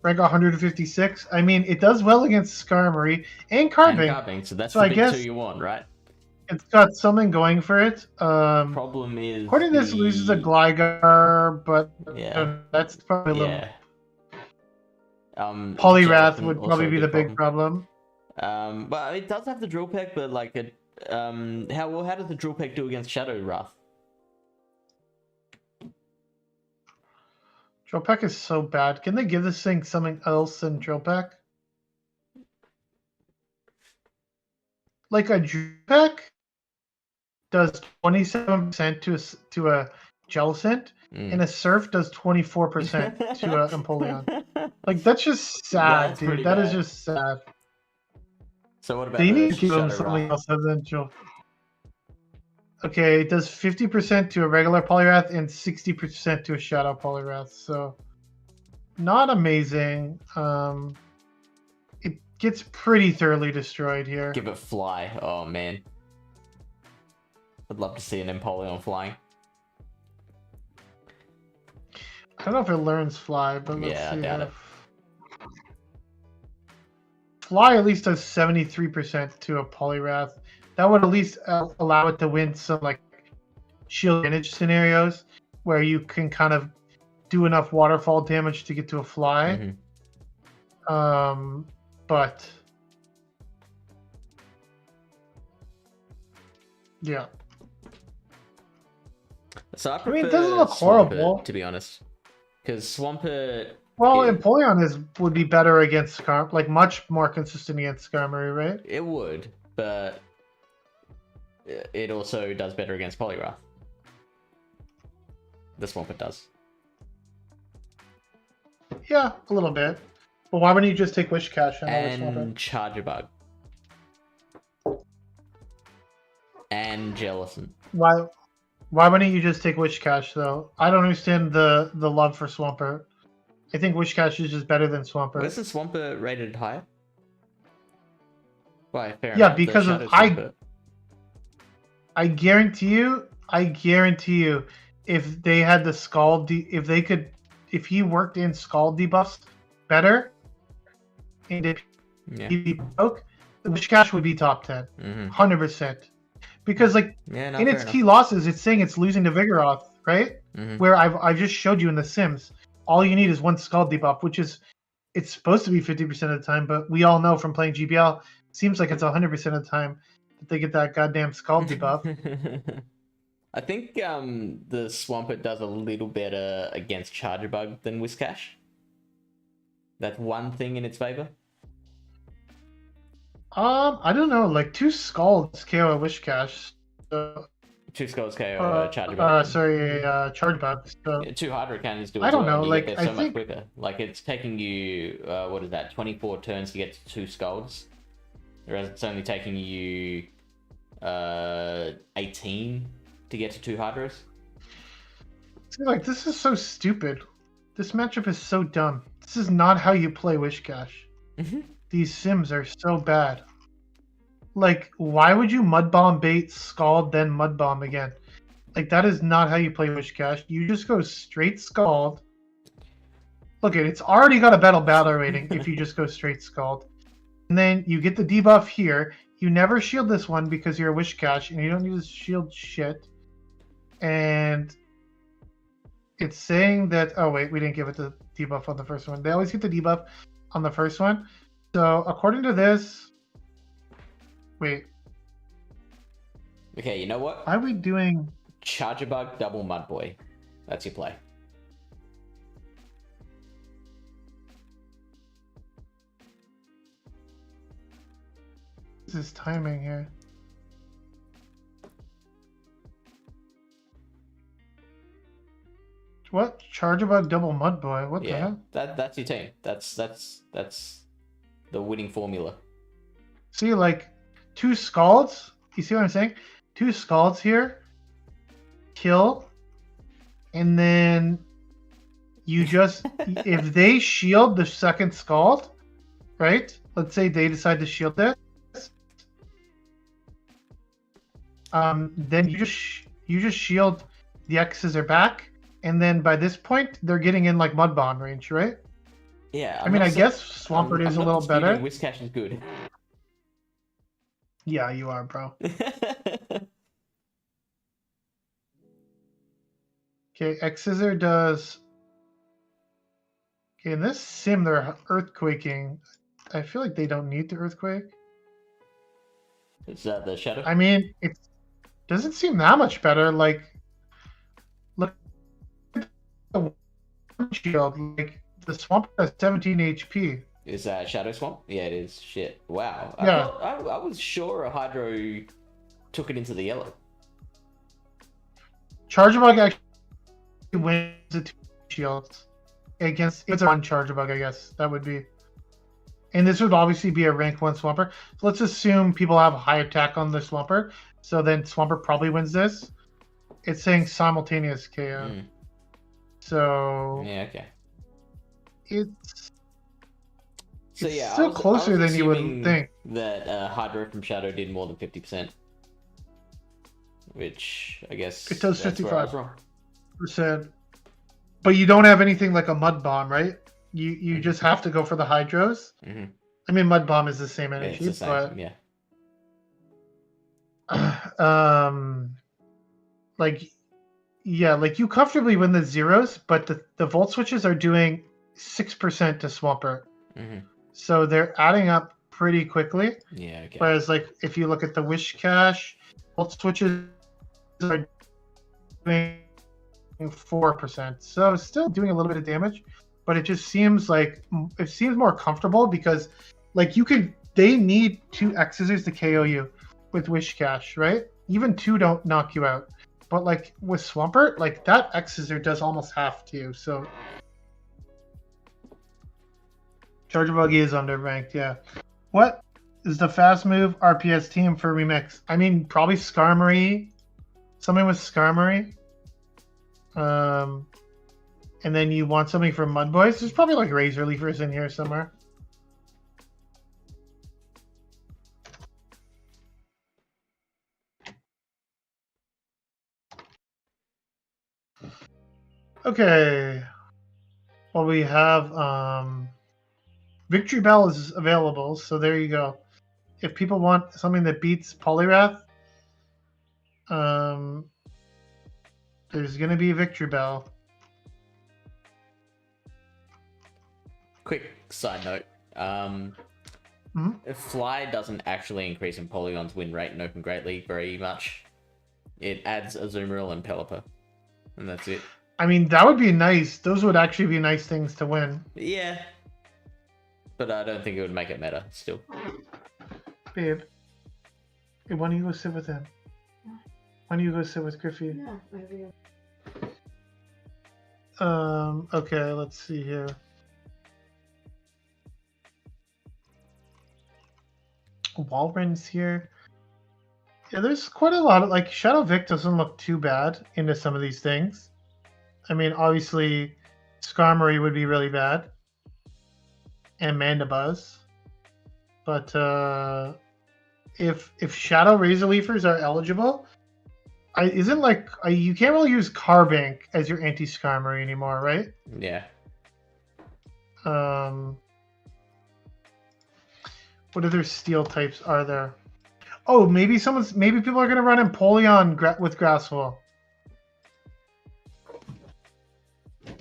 rank 156. I mean, it does well against Skarmory and Carving. So that's the big 2 you want, right? It's got something going for it. Problem is, according to this, loses a Gligar, but that's probably a little. Poliwrath would probably be the big problem. But it does have the Drill Peck, but like it, how does the Drill Peck do against Shadow Wrath? Drill Peck is so bad. Can they give this thing something else than Drill Peck? Like a Drill Peck does 27% to a Jellicent, and a Surf does 24% to a Empoleon. Like, that's just sad, dude. That is just sad. So what about they need to give them something else other than Drill. Okay, it does 50% to a regular Poliwrath and 60% to a Shadow Poliwrath. So, not amazing. It gets pretty thoroughly destroyed here. Give it Fly. Oh, man. I'd love to see an Empoleon flying. I don't know if it learns Fly, but let's see. I doubt it. Fly at least does 73% to a Poliwrath. That would at least allow it to win some like shield advantage scenarios where you can kind of do enough waterfall damage to get to a Fly. But yeah. So I mean, it doesn't look horrible, to be honest, because Swampert. Well, Empoleon would be better against like much more consistent against Skarmory, right? It would, but it also does better against Poliwrath. The Swampert does. Yeah, a little bit. But why wouldn't you just take Wish Cash and Charger Bug and Jellicent? Why wouldn't you just take Wish Cash though? I don't understand the love for Swampert. I think Wish Cash is just better than Swampert. Isn't Swampert rated higher? Why? Fair yeah, enough. Because of I guarantee you, if they had the Scald, if he worked in Scald debuffs better, and if he broke, the Wish Cash would be top 10, 100%. Because like in its key losses, it's saying it's losing to Vigoroth, right? Where I've just showed you in the Sims, all you need is one Scald debuff, which is it's supposed to be 50% of the time, but we all know from playing GBL, seems like it's 100% of the time that they get that goddamn Scald debuff. I think the Swampert does a little better against Charger Bug than Whiscash. That's one thing in its favor. I don't know. Like 2 Scalds KO a Wish Cash. So, 2 Scalds KO a Charger Bug. Charge Bug. So, 2 Hydro Cannons do it. I don't know. You like get there so I think much quicker. Like it's taking you what is that? 24 turns to get to 2 Scalds, whereas it's only taking you 18 to get to 2 Hydros. See, like this is so stupid. This matchup is so dumb. This is not how you play Wish Cache. These sims are so bad. Like, why would you mud bomb bait, scald, then mud bomb again? Like, that is not how you play Wish Cache. You just go straight scald. Look, it's already got a battle rating if you just go straight scald. And then you get the debuff here. You never shield this one because you're a Wish Cache and you don't need to shield shit. And it's saying that, oh wait, we didn't give it the debuff on the first one. They always get the debuff on the first one. So according to this, wait. Okay, you know what? Why are we doing Charger Bug double Mud Boy? That's your play. This is timing here. What? Charger Bug double Mud Boy? What the hell? That's your team. That's the winning formula. See, like 2 scalds. You see what I'm saying? 2 scalds here. Kill. And then you just if they shield the second scald, right? Let's say they decide to shield this. Then you just shield the X's are back, and then by this point they're getting in like mud bomb range, right? Yeah. I mean, I guess Swampert is a little better. Wish Cache is good. Yeah, you are, bro. Okay, X-Scissor does. Okay, in this sim they're earthquaking. I feel like they don't need the earthquake. Is that the shadow? I mean, it doesn't seem that much better. Like, look at the shield. Like, the swamp has 17 HP. Is that Shadow Swamp? Yeah, it is. Shit. Wow. Yeah. I was sure a Hydro took it into the yellow. Charger Bug actually wins the 2 shields against. It's a 1 Charger Bug, I guess. That would be. And this would obviously be a rank 1 Swampert. So let's assume people have high attack on the Swampert. So then Swampert probably wins this. It's saying simultaneous KO. So yeah, okay. It's yeah, still closer than you would think. That Hydro from Shadow did more than 50%. Which I guess it does 55%. But you don't have anything like a Mud Bomb, right? You just have to go for the Hydros. I mean, Mud Bomb is the same energy, it's the same, but yeah. like you comfortably win the zeros, but the volt switches are doing 6% to Swampert. So they're adding up pretty quickly. Yeah, okay. Whereas like if you look at the Wish Cache, volt switches are doing 4%. So still doing a little bit of damage, but it just seems like it seems more comfortable because like they need 2 X-Scissors to KO you with Wish Cache, right? Even 2 don't knock you out. But like with Swampert, like that X-Scissor does almost half to you. So Charger Buggy is underranked, yeah. What is the fast move RPS team for Remix? I mean, probably Skarmory. Something with Skarmory. And then you want something from Mud Boys. There's probably like Razor Leafers in here somewhere. Okay. Well, we have Victory Bell is available, so there you go. If people want something that beats Poliwrath, there's gonna be a Victory Bell. Quick side note. Fly doesn't actually increase in Polygon's win rate in Open Great League very much. It adds Azumarill and Pelipper, and that's it. I mean, that would be nice. Those would actually be nice things to win. Yeah. But I don't think it would make it meta, still. Babe. Hey, why don't you go sit with him? Why don't you go sit with Griffey? No, maybe. Okay, let's see here. Walren's here. Yeah, there's quite a lot of, like, Shadow Vic doesn't look too bad into some of these things. I mean, obviously, Skarmory would be really bad. and Mandibuzz. But if Shadow Razor Leafers are eligible, you can't really use Carbink as your anti-Skarmory anymore, right? Yeah. What other steel types are there? Oh, maybe people are gonna run Empoleon with Grassfall.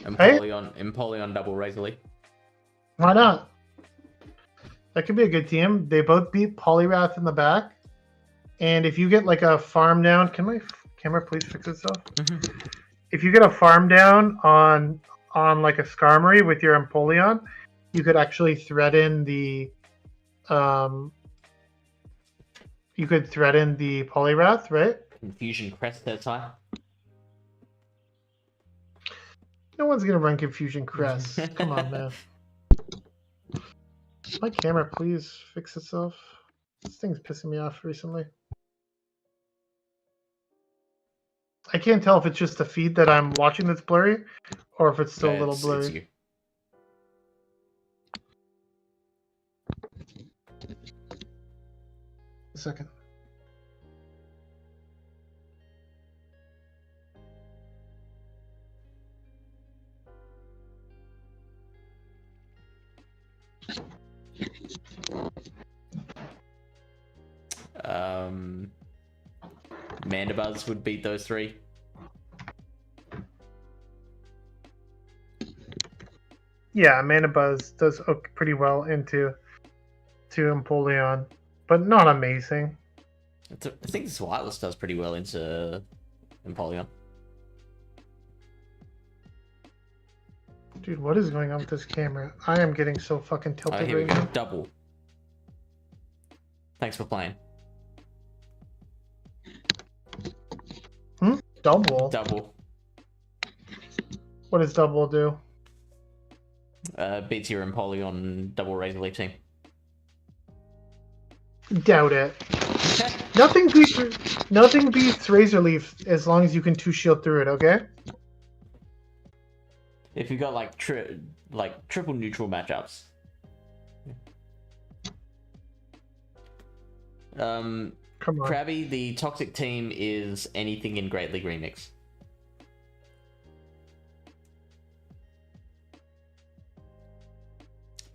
Empoleon double Razor Leaf. Why not? That could be a good team. They both beat Poliwrath in the back. And if you get like a farm down, can my camera please fix itself? Mm-hmm. If you get a farm down on like a Skarmory with your Empoleon, you could actually threaten the Poliwrath, right? Confusion Crest that time. No one's gonna run Confusion Crest. Come on, man. My camera, please fix itself. This thing's pissing me off recently. I can't tell if it's just the feed that I'm watching that's blurry, or if it's still a little blurry. It's you. A second. Mandibuzz would beat those three. Yeah, Mandibuzz does hook pretty well into Empoleon, but not amazing. I think this Wireless does pretty well into Empoleon. Dude, what is going on with this camera? I am getting so fucking tilted. Oh, here we right go. now. Double. Thanks for playing. Double? Double. What does double do? Beats your Empoleon double Razor Leaf team. Doubt it. Nothing beats Razor Leaf as long as you can 2-shield through it, okay? If you got like triple neutral matchups. Come on. Krabby, the toxic team is anything in Great League Remix.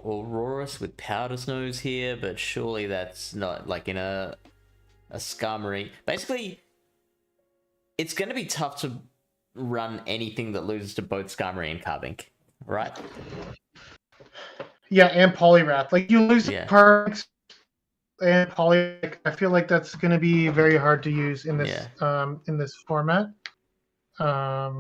Aurorus with Powder Snows here, but surely that's not like in a Skarmory. Basically, it's going to be tough to run anything that loses to both Skarmory and Carbink, right? Yeah, and Poliwrath. Like, you lose Yeah. Carbink and Poliwrath. I feel like that's going to be very hard to use in this in this format. I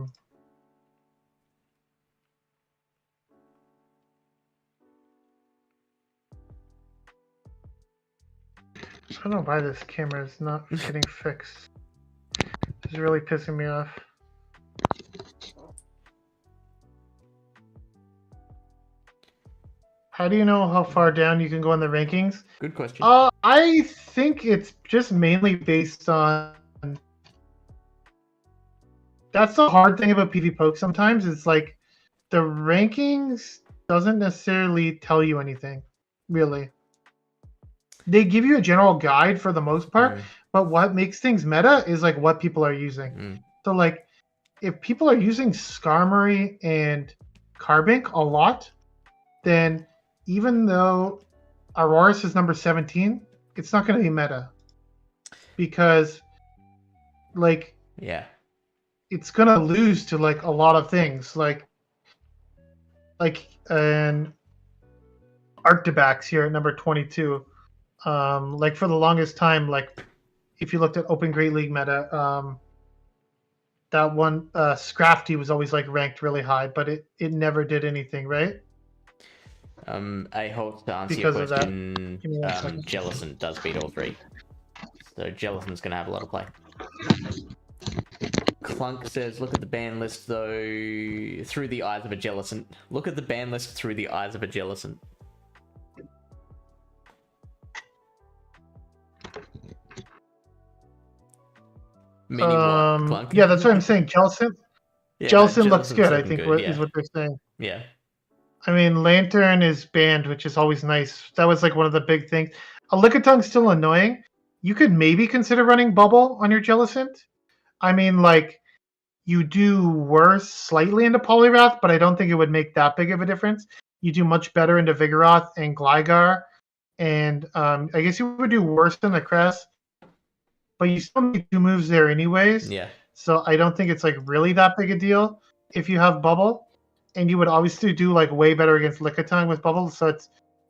don't know why this camera is not getting fixed. It's really pissing me off. How do you know how far down you can go in the rankings? Good question. I think it's just mainly based on... That's the hard thing about PvPoke sometimes. It's like the rankings doesn't necessarily tell you anything, really. They give you a general guide for the most part, but what makes things meta is like what people are using. So like, if people are using Skarmory and Carbink a lot, then even though Aurorus is number 17, it's not going to be meta. Because, like, it's going to lose to like a lot of things. Like an Arctibax here at number 22. Like for the longest time, like if you looked at Open Great League meta, that one Scrafty was always like ranked really high, but it never did anything, right? I hope to answer your question, Jellicent does beat all three. So Jellicent's gonna have a lot of play. Clunk says, look at the ban list though through the eyes of a Jellicent. Look at the ban list through the eyes of a Jellicent. Yeah, that's what I'm saying. Jellicent looks good, I think, is what they're saying. Yeah. I mean, Lantern is banned, which is always nice. That was like one of the big things. A Lickitun's still annoying. You could maybe consider running Bubble on your Jellicent. I mean, like, you do worse slightly into Poliwrath, but I don't think it would make that big of a difference. You do much better into Vigoroth and Gligar, and I guess you would do worse than the Crest, but you still need 2 moves there anyways. Yeah. So I don't think it's like really that big a deal if you have Bubble, and you would obviously do like way better against Lickitung with Bubble. So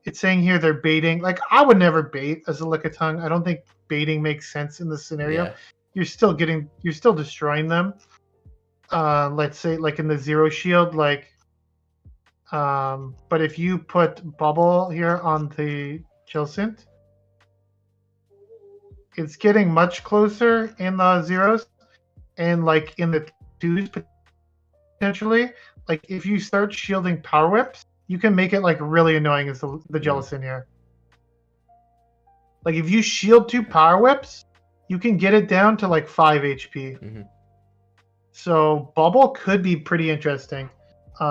it's saying here they're baiting. Like, I would never bait as a Lickitung. I don't think baiting makes sense in this scenario. Yeah. You're still destroying them. Let's say like in the Zero Shield, like but if you put Bubble here on the Jellicent, it's getting much closer in the zeros, and like in the twos potentially. Like, if you start shielding Power Whips, you can make it like really annoying as the Jellicent here. Like, if you shield 2 Power Whips, you can get it down to like 5 HP. Mm-hmm. So Bubble could be pretty interesting,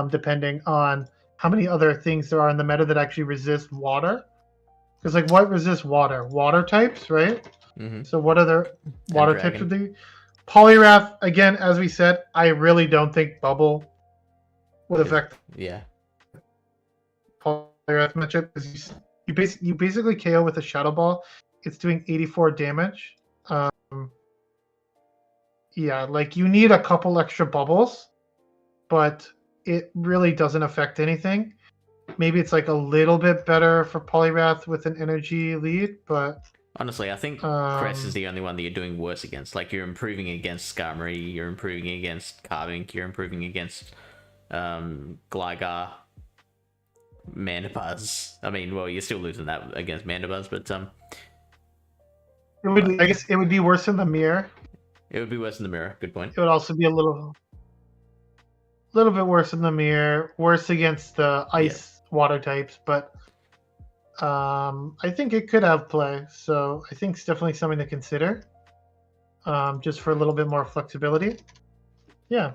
depending on how many other things there are in the meta that actually resist water. Because, like, what resists water? Water types, right? Mm-hmm. So what other water types would they? Poliwrath, again, as we said, I really don't think Bubble would affect Poliwrath matchup, because you basically KO with a Shadow Ball. It's doing 84 damage. Yeah, like, you need a couple extra bubbles, but it really doesn't affect anything. Maybe it's like a little bit better for Poliwrath with an energy lead, but honestly, I think Crest is the only one that you're doing worse against. Like, you're improving against Skarmory, you're improving against Carbink, you're improving against Gligar, Mandibuzz. I mean, well, you're still losing that against Mandibuzz, but it would. I guess it would be worse in the mirror. It would be worse in the mirror. Good point. It would also be a little bit worse in the mirror, worse against the ice water types, but I think it could have play. So I think it's definitely something to consider, just for a little bit more flexibility. Yeah.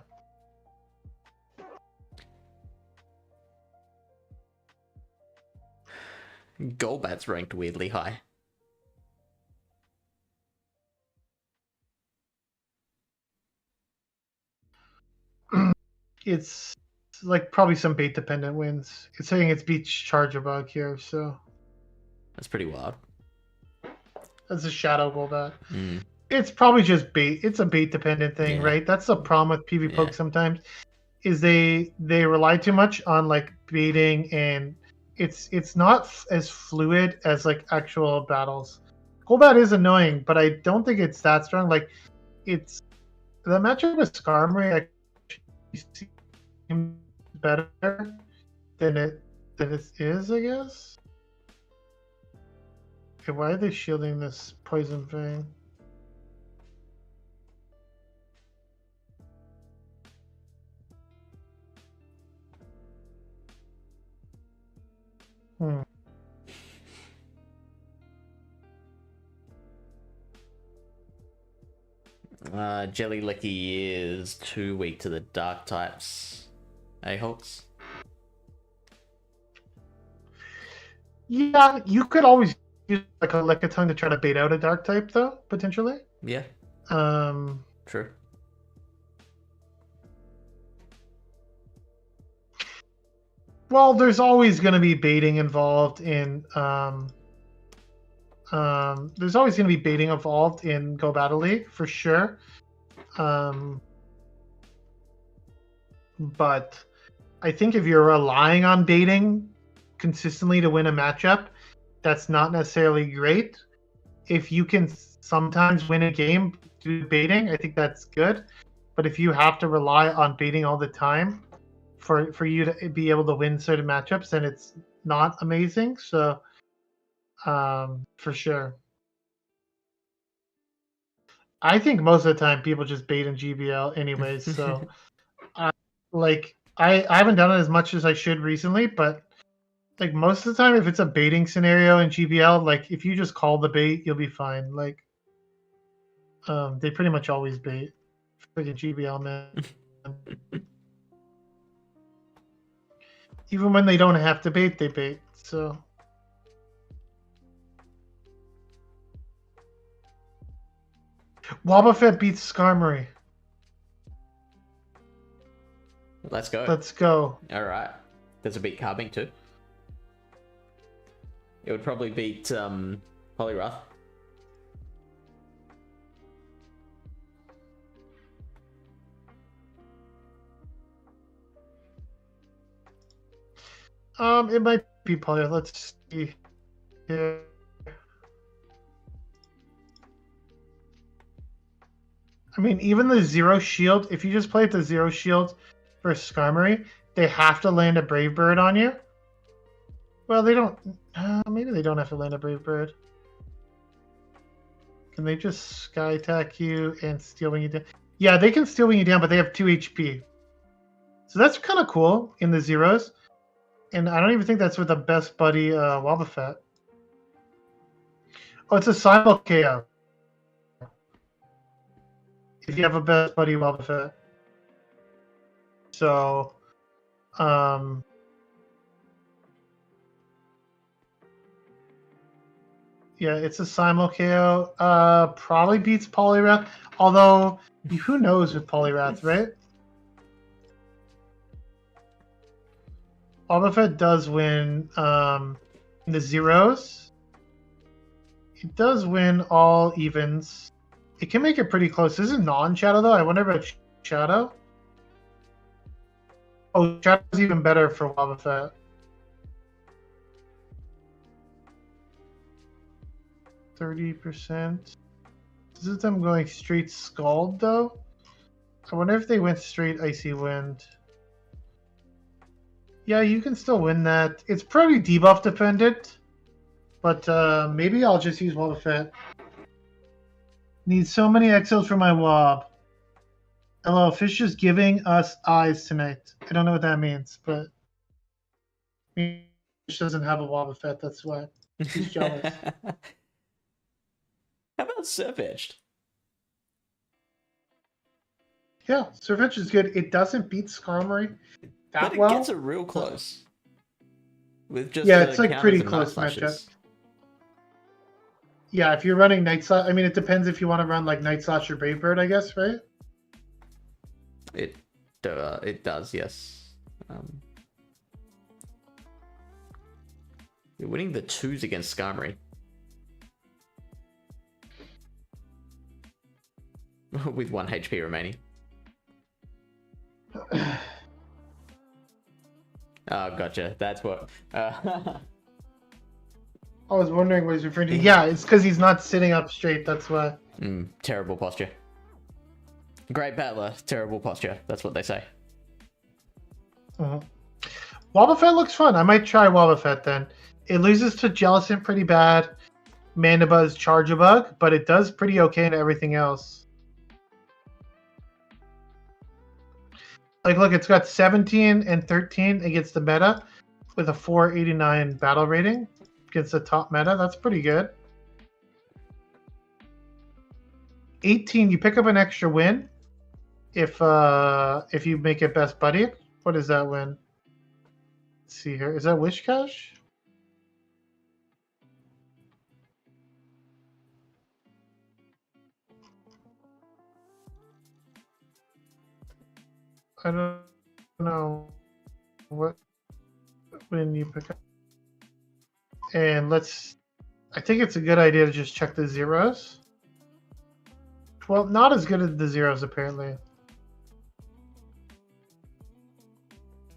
Golbat's ranked weirdly high. It's like probably some bait dependent wins. It's saying it's beats Charjabug here, so that's pretty wild. That's a Shadow Golbat. It's probably just bait. It's a bait dependent thing, right? That's the problem with PvPoke sometimes, is they rely too much on like baiting, and it's not as fluid as like actual battles. Golbat is annoying, but I don't think it's that strong. Like, it's the matchup with Skarmory actually seems better than it is, I guess. Okay, why are they shielding this Poison Fang? Jellylicky is too weak to the dark types. Hawks. Yeah, you could always use like a Lickitung to try to bait out a dark type, though, potentially. Yeah. True. Well, there's always going to be baiting involved in there's always going to be baiting involved in Go Battle League for sure. But I think if you're relying on baiting consistently to win a matchup, that's not necessarily great. If you can sometimes win a game through baiting, I think that's good. But if you have to rely on baiting all the time for you to be able to win certain matchups, then it's not amazing. So for sure. I think most of the time people just bait in GBL anyways. So I haven't done it as much as I should recently, but like most of the time, if it's a baiting scenario in GBL, like if you just call the bait, you'll be fine. Like they pretty much always bait. Freaking GBL, man. Even when they don't have to bait, they bait. So. Wobbuffet beats Skarmory. Let's go. Let's go. All right. Does it beat Carbink too? It would probably beat Poliwrath. It might be Poliwrath. Let's see here. I mean, even the Zero Shield, if you just play with the Zero Shield for Skarmory, they have to land a Brave Bird on you. Well, they don't. Maybe they don't have to land a Brave Bird. Can they just Sky Attack you and Steel Wing you down? Yeah, they can Steel Wing you down, but they have 2 HP. So that's kind of cool in the Zeros. And I don't even think that's with the best buddy Wobbuffet. Oh, it's a Simul KO. If you have a best buddy Wobbuffet. So, yeah, it's a Simul KO. Probably beats Poliwrath. Although, who knows with Poliwrath, right? Wobbuffet does win in the Zeros. It does win all evens. It can make it pretty close. This is non-Shadow, though. I wonder about Shadow. Oh, Shadow's even better for Wobbuffet. %. This is them going straight Scald, though. I wonder if they went straight Icy Wind. Yeah, you can still win that. It's pretty debuff dependent, but maybe I'll just use Wobbuffet. Need so many exils for my Wob. Hello, Fish is giving us eyes tonight. I don't know what that means, but Fish doesn't have a Wobbuffet, that's why. He's jealous. How about Surfetched? Yeah, Surfetched is good. It doesn't beat Skarmory that but it well. gets it real close. With just it's like pretty close matchup. Yeah, if you're running Night Slash, I mean, it depends if you want to run like Night Slash or Brave Bird, I guess, right? It does, yes. You're winning the 2s against Skarmory. With 1 HP remaining. Oh, gotcha. That's what. I was wondering what he's referring to. Yeah, it's because he's not sitting up straight. That's why. Terrible posture. Great battler, terrible posture. That's what they say. Wobbuffet looks fun. I might try Wobbuffet then. It loses to Jellicent pretty bad. Mandibuzz, Charjabug, but it does pretty okay in everything else. Like, look, it's got 17 and 13 against the meta with a 489 battle rating against the top meta. That's pretty good. 18, you pick up an extra win if you make it best buddy. What is that win? Let's see here. Is that Wish Cash? I don't know what when you pick up. And I think it's a good idea to just check the Zeros. Well, not as good as the Zeros, apparently.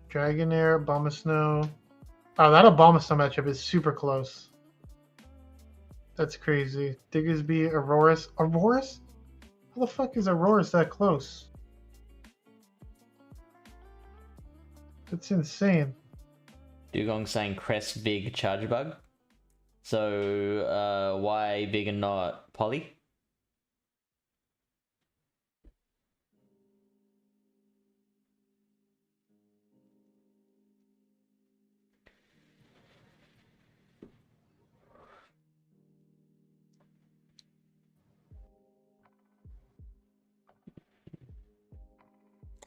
Dragonair, Abomasnow. Oh, that Abomasnow matchup is super close. That's crazy. Diggersby, Aurorus. Aurorus? How the fuck is Aurorus that close? That's insane. Dugong saying Crest Vig Charjabug. So, why Vig and not Poly?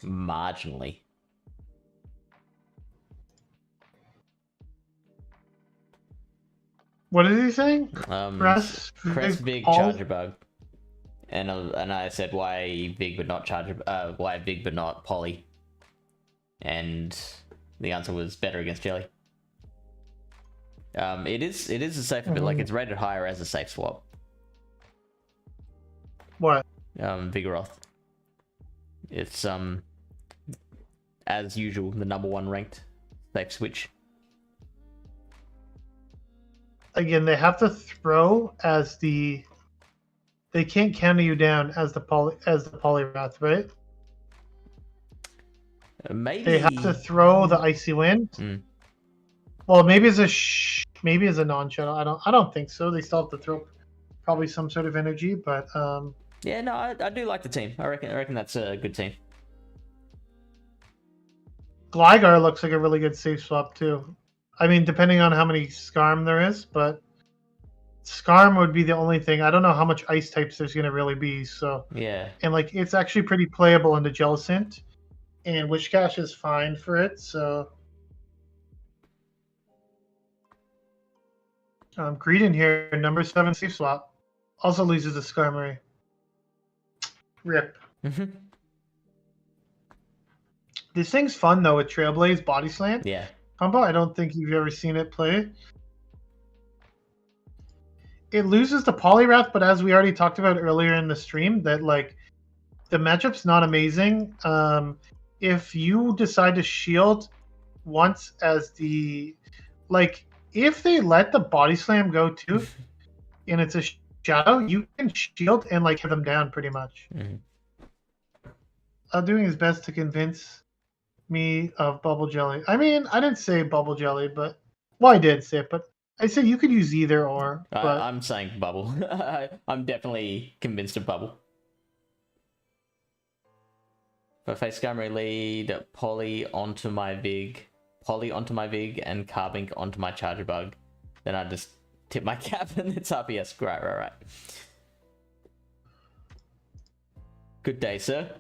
Marginally. What is he saying? Crest Vig Charger Bug. And I said why Vig but not why Vig but not Poly? And the answer was better against Jelly. It is a safe, but like it's rated higher as a safe swap. What? Vigoroth. It's as usual the #1 ranked safe switch. Again, they have to throw as the. They can't counter you down as the Poliwrath, right? Maybe they have to throw the Icy Wind. Well, maybe as a non-shadow. I don't think so. They still have to throw probably some sort of energy, but yeah, no, I do like the team. I reckon that's a good team. Gligar looks like a really good safe swap too. I mean, depending on how many Skarm there is, but Skarm would be the only thing. I don't know how much ice types there's going to really be. So yeah, and like it's actually pretty playable into Jellicent, and Wishcash is fine for it. So Greedent here, #7 safe swap, also loses the Skarmory. Rip. This thing's fun though with Trailblaze Body Slam. Yeah. Humba, I don't think you've ever seen it play. It loses to Poliwrath, but as we already talked about earlier in the stream, that like the matchup's not amazing. If you decide to shield once as the like, if they let the Body Slam go too, and it's a shadow, you can shield and like hit them down pretty much. Doing his best to convince me of Bubble Jelly. I mean, I didn't say Bubble Jelly, but well, I did say it, but I said you could use either or. But I'm saying Bubble. I'm definitely convinced of Bubble. If I face Skarmory lead, Poly onto my Vig, and Carbink onto my Charger Bug, then I just tip my cap and it's RPS. Right. Good day, sir.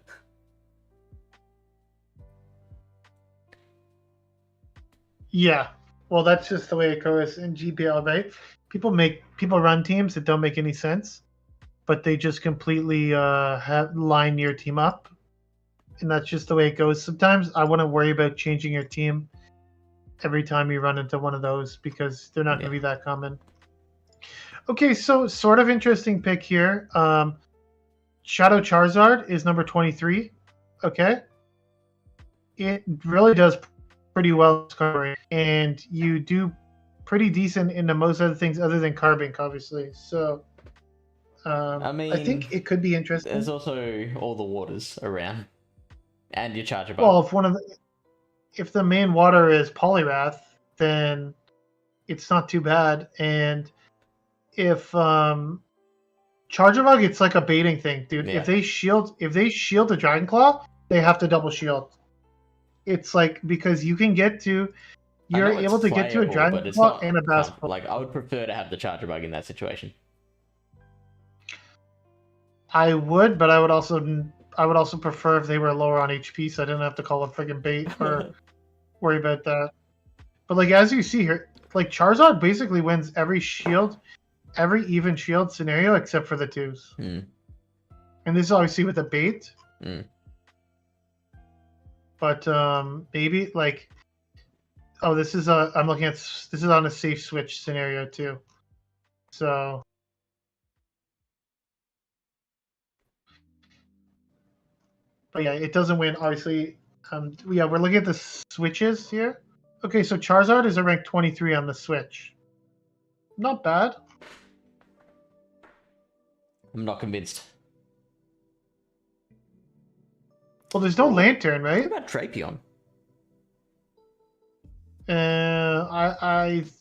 Yeah, well, that's just the way it goes in GBL, right? People run teams that don't make any sense, but they just completely line your team up, and that's just the way it goes. Sometimes I wouldn't worry about changing your team every time you run into one of those because they're not going to be that common. Okay, so sort of interesting pick here. Shadow Charizard is #23. Okay, it really does pretty well, and you do pretty decent into most other things other than Carbink, obviously. So, I mean, I think it could be interesting. There's also all the waters around, and your Charger Bug. Well, if the main water is Poliwrath, then it's not too bad. And if Charger Bug, it's like a baiting thing, dude. Yeah. If they shield the Dragon Claw, they have to double shield. It's like because you're able to get to a Dragon Claw and a Bass. Like I would prefer to have the Charger Bug in that situation. I would, but I would also prefer if they were lower on HP, so I didn't have to call a friggin' bait or worry about that. But like as you see here, like Charizard basically wins every even shield scenario except for the twos. And this is obviously with a bait. But maybe like, this is on a safe switch scenario too. So, but yeah, it doesn't win obviously. We're looking at the switches here. Okay, so Charizard is a rank 23 on the Switch. Not bad. I'm not convinced. Well, there's no Lantern, right? What about Drapion?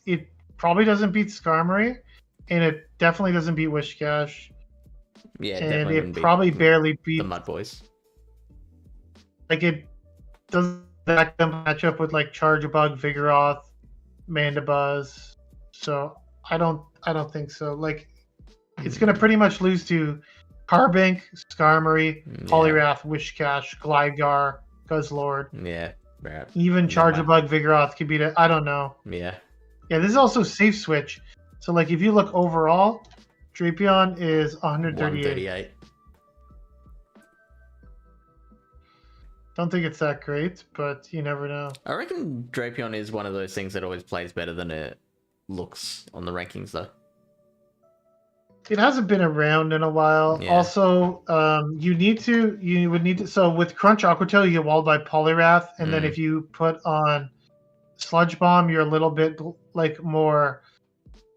It probably doesn't beat Skarmory, and it definitely doesn't beat Wishcash. Yeah, and it probably barely beats the Mud Boys. Like it doesn't match up with like Charger Bug, Vigoroth, Mandibuzz. So I don't think so. Like it's gonna pretty much lose to Carbink, Skarmory, Poliwrath, Wishcash, Gligar, Guzzlord. Yeah, right. Even Charger Bug, Vigoroth could beat it. I don't know. Yeah. Yeah, this is also safe switch. So like if you look overall, Drapion is 138. 138. Don't think it's that great, but you never know. I reckon Drapion is one of those things that always plays better than it looks on the rankings, though. It hasn't been around in a while. Yeah. Also, you would need to. So with Crunch Aquatail, you get walled by Poliwrath, and then if you put on Sludge Bomb, you're a little bit like more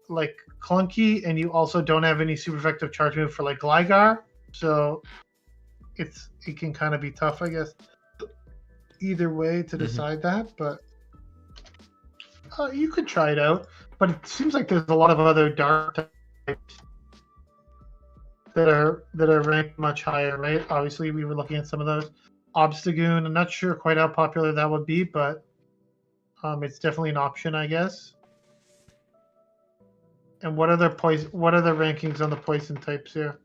like clunky, and you also don't have any super effective charge move for like Gligar. So it can kind of be tough, I guess. Either way to decide that, but you could try it out. But it seems like there's a lot of other dark types that are ranked much higher, right? Obviously, we were looking at some of those. Obstagoon, I'm not sure quite how popular that would be, but it's definitely an option, I guess. And what are the rankings on the poison types here?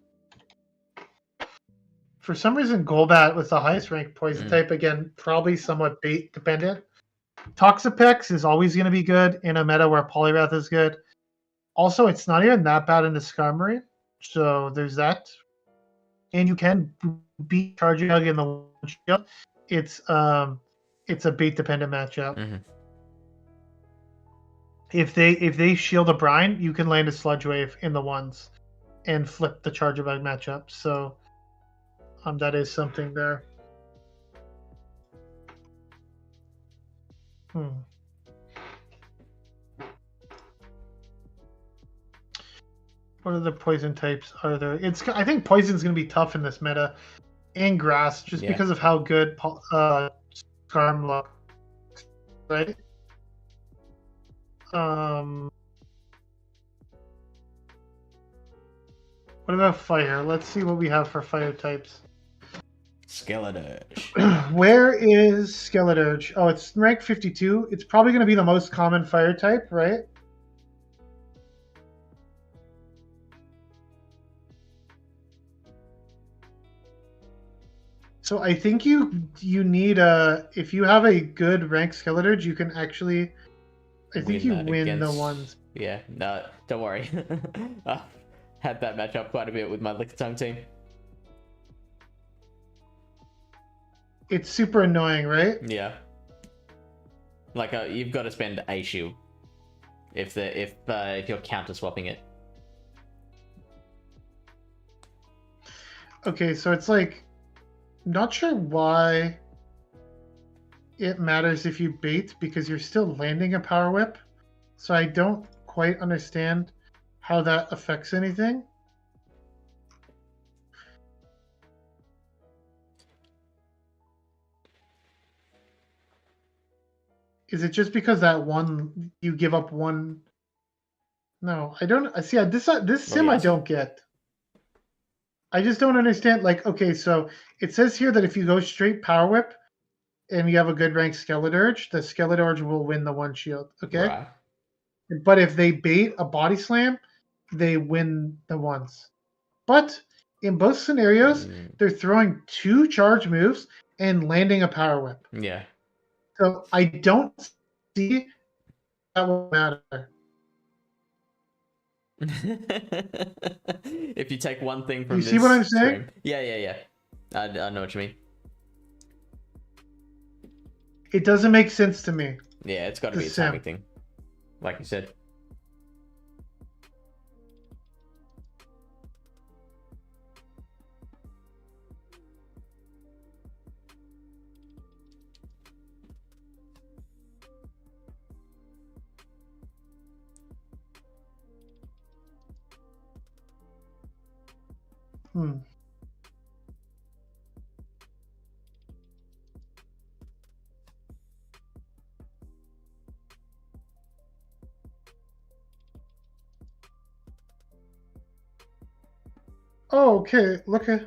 For some reason, Golbat was the highest ranked poison type. Again, probably somewhat bait dependent. Toxapex is always going to be good in a meta where Poliwrath is good. Also, it's not even that bad in the Skarmory. So there's that. And you can beat Charjabug in the one shield. It's a bait dependent matchup. If they shield a Brine, you can land a Sludge Wave in the ones and flip the Charjabug matchup. So that is something there. What other poison types are there? I think poison's going to be tough in this meta, and grass, just because of how good Skarm looks, right? What about fire? Let's see what we have for fire types. Skeledirge. Where is Skeledirge? Oh, it's rank 52. It's probably going to be the most common fire type, right? So I think you need if you have a good ranked Skeledirge, you can actually, I think you win the ones. Yeah, no, don't worry. I had that matchup quite a bit with my Lickitung team. It's super annoying, right? Yeah. Like you've got to spend a shield if you're counter swapping it. Okay, so it's like, not sure why it matters if you bait, because you're still landing a Power Whip. So I don't quite understand how that affects anything. Is it just because that one you give up one? No, I don't. I see. This sim I don't get. I just don't understand. Like, okay, so it says here that if you go straight Power Whip and you have a good ranked Skeledirge, the Skeledirge will win the one shield. Okay. Right. But if they bait a Body Slam, they win the ones. But in both scenarios, they're throwing 2 charge moves and landing a Power Whip. Yeah. So I don't see that will matter. If you take one thing from you see what I'm saying? Stream. Yeah. I know what you mean. It doesn't make sense to me. Yeah, it's got to be a timing thing, like you said. Oh, okay. Look at.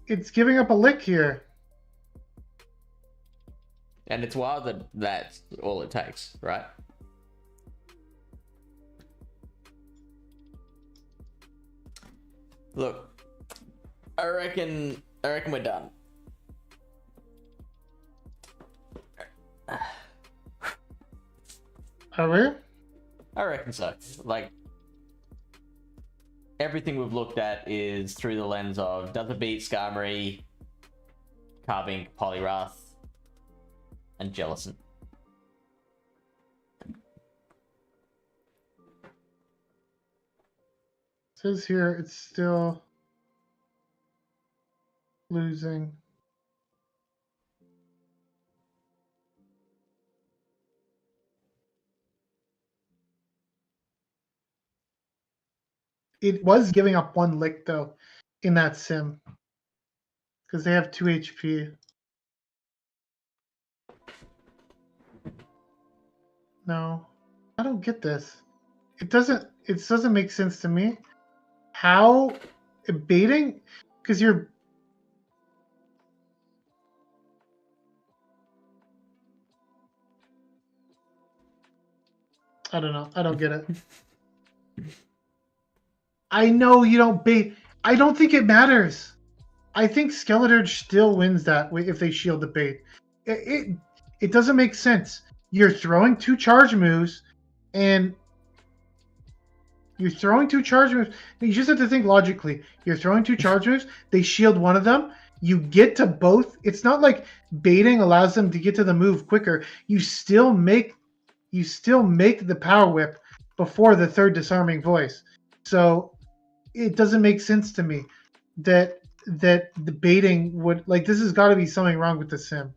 It's giving up a lick here. And it's wild that that's all it takes, right? Look, I reckon we're done. Are we? I reckon so. Like, everything we've looked at is through the lens of does it beat Skarmory, Carbink, Poliwrath, and Jellicent. Says here it's still losing. It was giving up 1 lick though in that sim because they have 2 HP. No, I don't get this. It doesn't make sense to me. How baiting? Because you're. I don't know. I don't get it. I know you don't bait. I don't think it matters. I think Skeletor still wins that way if they shield the bait. It doesn't make sense. You're throwing 2 charge moves, and you're throwing 2 charge moves. You just have to think logically. You're throwing 2 charge moves. They shield one of them. You get to both. It's not like baiting allows them to get to the move quicker. You still make the power whip before the 3rd disarming voice. So it doesn't make sense to me that the baiting would, like, this has got to be something wrong with the sim.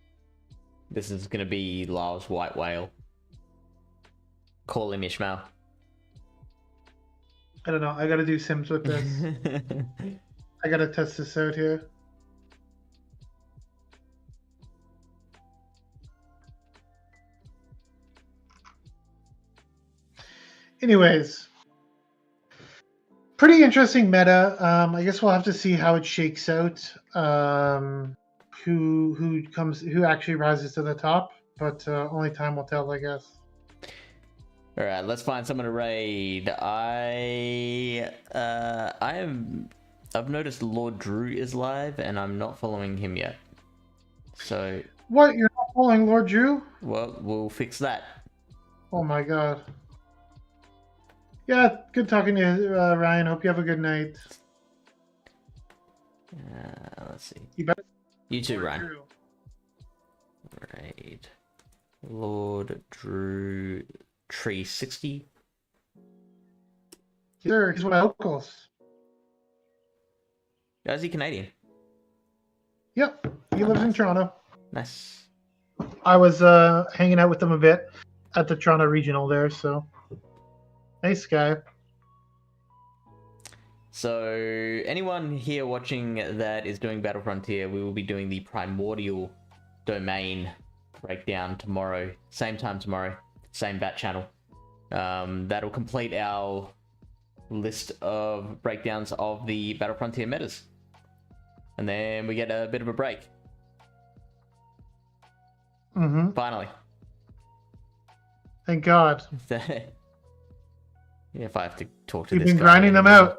This is gonna be Lyle's white whale. Call him Ishmael. I don't know. I gotta do sims with this. I gotta test this out here. Anyways, pretty interesting meta. I guess we'll have to see how it shakes out. Who actually rises to the top, but only time will tell, I guess. All right, let's find someone to raid. I've noticed Lord Drew is live, and I'm not following him yet. So what? You're not following Lord Drew? Well, we'll fix that. Oh my god. Yeah, good talking to you, Ryan. Hope you have a good night. Let's see. You too, Lord Ryan. Drew. Raid. Lord Drew 360. Sure, he's one of my locals. Is he Canadian? Yep, he lives in Toronto. Nice. I was hanging out with him a bit at the Toronto Regional there, so nice guy. So anyone here watching that is doing Battle Frontier, we will be doing the Primordial Domain breakdown tomorrow. Same time tomorrow, same bat channel. That'll complete our list of breakdowns of the Battle Frontier metas. And then we get a bit of a break. Mm-hmm. Finally. Thank God. Yeah, if I have to talk to We've this been guy grinding them anymore. out.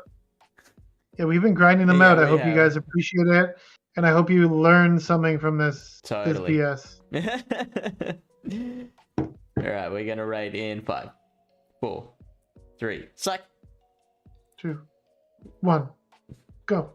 Yeah, we've been grinding them out. I hope you guys appreciate it. And I hope you learn something from this, Totally. this BS. Alright, we're going to raid in 5, 4, 3, psych. 2, 1, go.